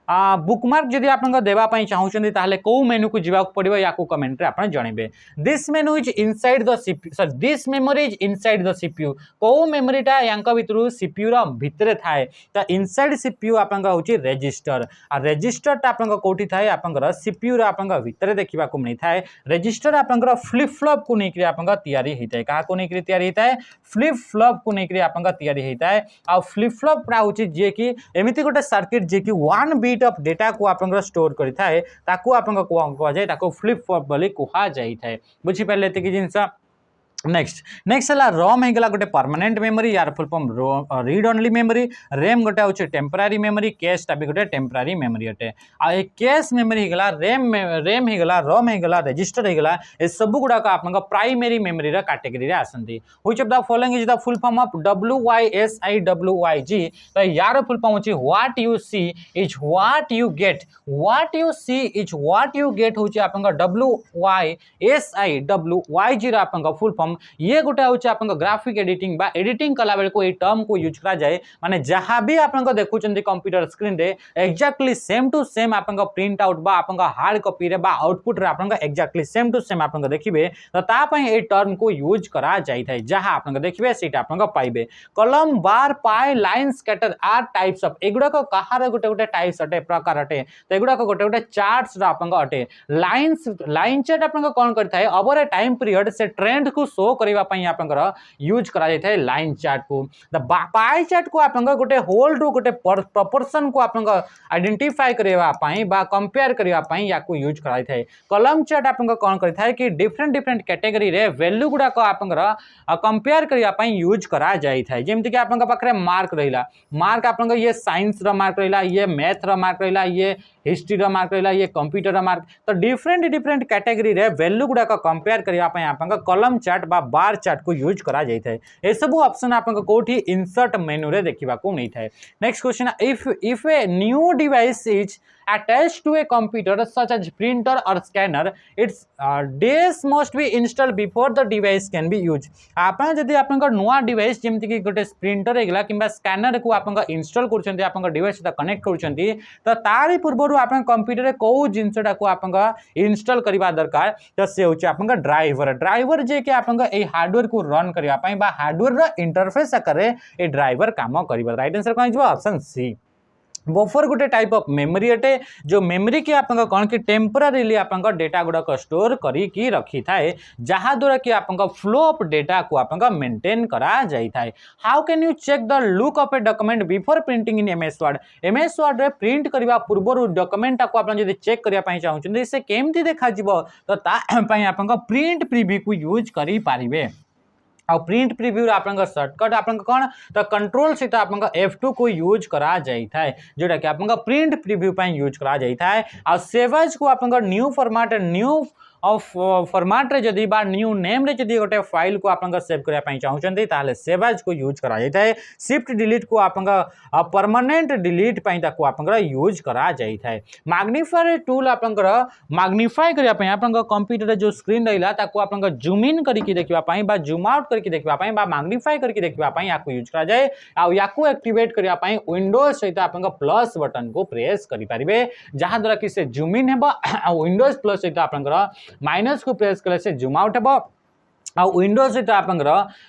बुकमार्क जदि आप देवाई चाहते कौ मेनू को जीवा पड़ो या कमेंट रे आप जनइबे this menu is inside the CPU sorry this memory is inside the CPU कौ मेमोरीटा या भर सीपीयू भितर थाए तो इनसाइड सीपीयू आप रेजिस्टर आ रेजिस्टरटा आप कौटी थाए आप सीपीयू आप भितर देखा मिलता है रेजिस्टर आप फ्लिप फ्लॉप को लेकर आप या क्या होता है फ्लिप फ्लॉप को लेकर आप होता है आ फ्लिप फ्लॉपटा हूँ जी कि एमती गोटे सर्किट जी कि वन बीट ऑफ डेटा को आप स्टोर करें ताकू आप कहुए फ्लिप फ्लॉप बोली कहुए बुझीपारे ये जिनस नेक्स्ट है रॉम होगा गोटे परमानेंट मेमोरी यार full form read only memory RAM गोटे हूँ टेम्परारी मेमोरी कैशटा भी गोटे टेम्परारी मेमोरी अटे आ कैश मेमोरी होगा रैम होगा रॉम होगा रजिस्टर होगा ये सब गुड़ाक आप प्राइमरी मेमोरी कैटेगरी आसती which of the following is the full form of WYSIWYG तो यार फुल फॉर्म होची what you see is what you get हूँ आप WYSIWYG फुल फॉर्म ये गोटे हूँ आप ग्राफिक एडिटिंग बा एडिटिंग कला बेल को ये टर्म को यूज करा जाए माने जहाँ भी आप देखुं कंप्यूटर स्क्रीन रे एक्जाक्टली सेम टू सेम आप प्रिंट आउट बा आप हार्ड कॉपी रे बा आउटपुट रे आप एक्जाक्टली सेम टू सेम आप देखिए तो तापाई ये टर्म को यूज करा जाए जहाँ आप देखिए सीटा आप पाइबे column bar pie line scatter are types of एगुड़ाक कहार गोटे गोटे टाइप्स अटे प्रकार अटे तो एगुड़ाक गोटे गोटे चार्ट्स आप अटे लाइन चार्ट आप कौन करता है ओवर ए टाइम पीरियड से ट्रेंड को शो करने आप यूज करा जाए लाइन चार्ट को पाई चार्ट को आप गोटे होल रु गोटे प्रपोर्शन को आप आइडेंटिफाई करने कंपेयर करने या यूज करा जाए कलम चार्ट आप कौन करता है कि डिफरेंट डिफरेंट कैटेगरी रे वैल्यू गुड़ाक आप कंपेयर करने यूज करा जाए जमीक आप मार्क रहा मार्क आप ये साइंस मार्क रहा ये मैथ मार्क रहा ये हिस्ट्री मार्क रहा ये कंप्यूटर मार्क तो डिफरेंट डिफरेंट कैटेगरी रे वैल्यू गुड़ाक कंपेयर करने आप कलम चार्ट बा बार चार्ट को यूज करा जाए ये सब ऑप्शन आप कोठी इंसर्ट मेनू रे देखा नहीं था next question if a new device is attached to a computer such as printer or scanner, its dash must be installed before the device can be used. आपण जदि आपनकर नुआ डिवाइस जेमति कि गोटे प्रिंटर हेगला किंबा स्कैनर को आपनकर इंस्टॉल करछन्ती आपनकर डिवाइस सहित कनेक्ट करछन्ती तो तारी पूर्वरु आपन कंप्यूटर रे को जिंसटा को आपनकर इंस्टॉल करबा दरकार तो से होची आपनकर ड्राइवर जे कि आपनकर ए हार्डवेयर को रन करबा पई बा हार्डवेयर रो इंटरफेस आकारे ए ड्राइवर काम करिबा। राइट आंसर कोन हिजबो ऑप्शन सी। बफर गोटे टाइप ऑफ मेमोरी अटे जो मेमोरी की आपन कौन कि टेम्परारीली आपन डेटा गुड़ाक स्टोर करी रखी थाए जहाँ द्वारा कि आपन फ्लो ऑफ डेटा को आपन मेंटेन करा जाई थाए। How can you check the look of a document before printing in MS Word. MS Word रे प्रिंट करबा पूर्व डॉक्यूमेंट को आपन जदि चेक करिया पई चाहउछन से केमती देखा जिवो तो ता पई आपन प्रिंट प्रीव्यू को यूज करी पारिबे। आ प्रिंट प्रीव्यू आपन शॉर्टकट आपन कौन तो कंट्रोल सहित आपन F2 को यूज करा जाई थाए जोटा कि आपन प्रिंट प्रीव्यू पई यूज करा जाई थाए। आ सेव एज को आपन new format new of format रे जदी बा न्यू नेम रे जदी गोटे फाइल को आपन सेव करिया पई चाहउछन्ती ताले सेव एज को यूज करा जाई थाए। शिफ्ट डिलीट को आपन परमानेंट डिलीट पई ताको आपन यूज करा जाई थाए। मैग्नीफायर टूल आपन मैग्नीफाई करिया पई आपन कंप्यूटर रे जो स्क्रीन रहिला ताको आपन जूम इन करके देखिबा पई बा जूम आउट करके देखिबा पई बा मैग्नीफाई करके देखिबा पई याको यूज करा जाए। आ याको एक्टिवेट करिया पई विंडोज सहित आपन प्लस बटन को प्रेस करि पारिबे जहां द्वारा कि से जूम इन हेबा विंडोज प्लस सहित आपन माइनस को प्रेस कले से जूम आउट हेबो। आ विंडोज सहित आपन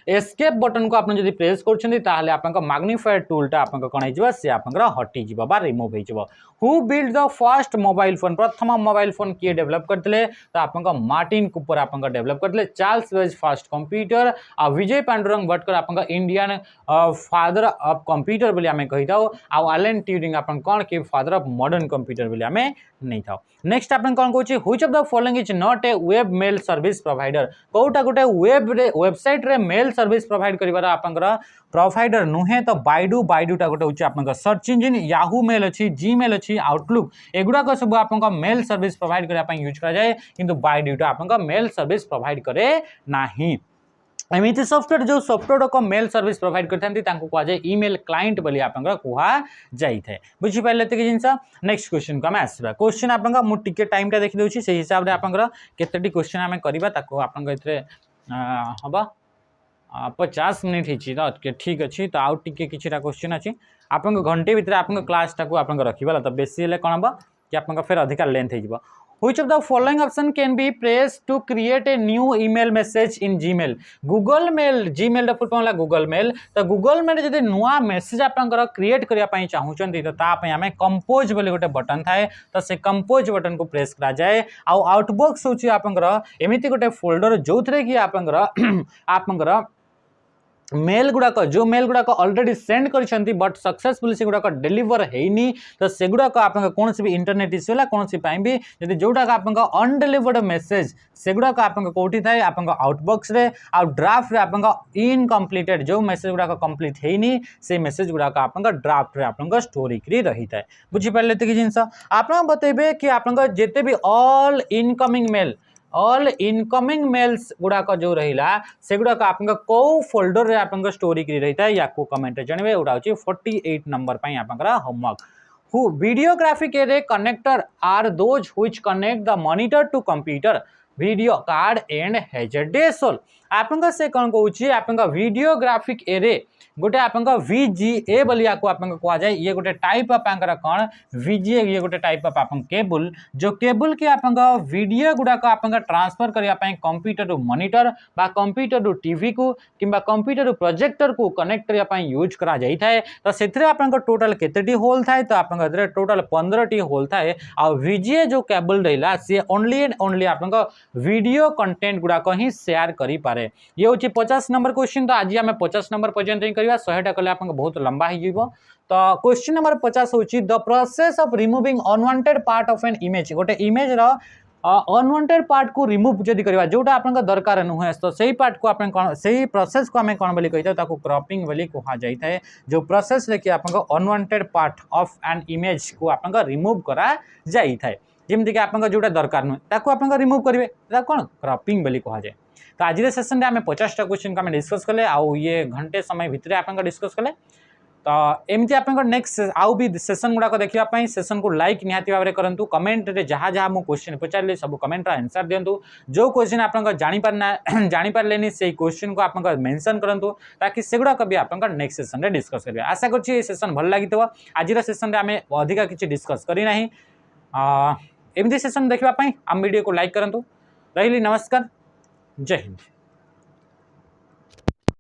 एस्केप बटन को आपन जदि प्रेस करछन्ती ताहले आपन मैग्नीफायर टूलटा आपन कोन हिजबा से आपन हटि जिवो बा रिमूव हिजबो। Who build the first mobile phone प्रथम मोबाइल फोन किए डेवलप करथिले तो आपन मार्टिन कूपर आपन डेवलप करथिले। चार्ल्स बेज फर्स्ट कंप्यूटर आ विजय पांडुरंग भटकर आपन इंडियन फादर ऑफ कंप्यूटर बोली आमे कहिताओ। आ एलन ट्यूरिंग आपन कोन कि फादर ऑफ मॉडर्न कंप्यूटर बोली आमे नहीं थाओ। नेक्स्ट आपन कोन कहूची which of the following is not a web mail service provider. कोटा गोटे वेबसाइट रे मेल सर्विस प्रोवाइड करिवार आपन प्रोवाइडर नुहे तो बाइडूटा गोटे होची आपन सर्च इंजिन याहू मेल अछि जीमेल अछि आउटलुक एगुडा सब आपन मेल सर्विस प्रोवाइड करिया पई यूज करा जाए किंतु बाइडूटा आपन मेल सर्विस प्रोवाइड करे नाही। एमती सॉफ्टवेयर जो सॉफ्टवेयर को मेल सर्विस प्रोवाइड करथांती तांको कहा जाए ईमेल क्लाइंट बोली आपन कुहा जाई थाए। बुझी पाइले त जिंस। नेक्स्ट क्वेश्चन को हम आसबा। क्वेश्चन आपन मु टिके टाइम टा देखि देउची से हिसाब रे आपन केतेटी क्वेश्चन हम करबा ताको आपन एतरे हबा 50 मिनिट हिची तो ठीक अच्छी तो आउट टिके किछिटा क्वेश्चन अछि आपन घंटे भीतर आपन क्लास टाको आपन रखिबा तो बेसी हेले कोन बा कि आपन फिर अधिक length हिजबा। Which of the following option can be pressed to create a new email message in Gmail? Google Mail Gmail full form Google Mail तो Google Mail जदि नुआ मेसेज आपनकर क्रिएट करिया पई चाहुचंती तो ता पई हमें कंपोज बोले गोटे बटन थाए तो से कंपोज बटन को प्रेस करा जाए। आ आउटबॉक्स होची आपनकर एमिति गोटे फोल्डर जोथरे कि आपनकर मेल गुड़ाक जो मेल गुड़ाक ऑलरेडी सेंड करछंती बट सक्सेसफुली से गुड़ाक डिलीवर हेनी तो से गुड़ाक आपन कौन भी इंटरनेट इश्यू होला कौन सी भी यदि जोटा आपन अनडिलीवर्ड मेसेज से गुड़ाक आपन कोठी थाए आपन आउटबॉक्स रे आ ड्राफ्ट रे आपन इनकम्प्लीटेड जो मेसेज गुड़ाक कंप्लीट हेनी से मेसेज गुड़ाक आपन ड्राफ्ट रे आपन स्टोरी करी रही थाए। बुझी पाले त कि जिंस आपन बतेबे कि आपन जेते भी ऑल इनकमिंग मेल्स गुड़ाक जो रहिला से गुड़ाक आपन को फोल्डर रे आपन स्टोरी करी रही था या को कमेंट जानबे उडा होची 48 नंबर पई आपन homework. Who video graphic array connector are those which connect the monitor to computer video card and हेजडेसोल। आपन से कौन कहूची आपन वीडियोग्राफिक एरे गोटे आपन VGA बोली आपको आपन कहा जाए ये गोटे टाइप ऑफ आपन कौन VGA ये गोटे टाइप ऑफ आपन केबल जो केबल के आपन वीडियो गुड़ाक आपन ट्रांसफर करिया पई कंप्यूटर टू मॉनिटर बा कंप्यूटर टू टीवी को किंबा कंप्यूटर टू प्रोजेक्टर को कनेक्ट करिया पई यूज करा जाई थाए। तो सेथरे आपन टोटल केतेटी होल थाए तो आपन टोटल 15 टी होल थाए। आ VGA जो केबल रहिला से ओनली एंड ओनली आपन वीडियो कंटेंट गुड़ाक ही शेयर करि पारे। ये होची 50 नंबर क्वेश्चन तो आज हम 50 नंबर पर्यंत ही करबा 100टा कले आपन बहुत लंबा ही जीवो। तो क्वेश्चन नंबर 50 होची the process of removing unwanted part of an image गोटे इमेज रो अनवांटेड पार्ट को रिमूव जदि करबा जोटा आपन दरकार नुहे तो सही पार्ट को आपन सही प्रोसेस को हमें कोन बोली कहिता ताको क्रॉपिंग बोली कहा जाई थाए। जो प्रोसेस लेके आपन unwanted part of an image को आपन रिमूव करा जाई थाए जेमति कि आपन जोटा दरकार नुहे ताको आपन रिमूव करिवे ता कोन क्रॉपिंग बोली कहा जाए। तो आज सेसन में 50टा क्वेश्चन को डिस्कस कले आउ ये घंटे समय भितर आपन डिस्कस कले। तो एमती आप नेक्स्ट आउ भी सेसन गुड़ाक देखापी सेसन को लाइक निहाती भाव में करूँ कमेंट रे जहाँ जहाँ मुझे क्वेश्चन पचारे सब कमेंट आंसर दिंतु जो क्वेश्चन आप जापारे से क्वेश्चन को आप मेंशन करूँ ताकि सेगुड़ाक भी आप नेक्स्ट सेसन में डिस्कस करेंगे। आशा करुँच सेसन भल लगी आज सेसन में आम अधिका किसी डिस्कस करना एमती सेसन देखापी आम वीडियो को लाइक करूँ। रही नमस्कार, जय हिंद।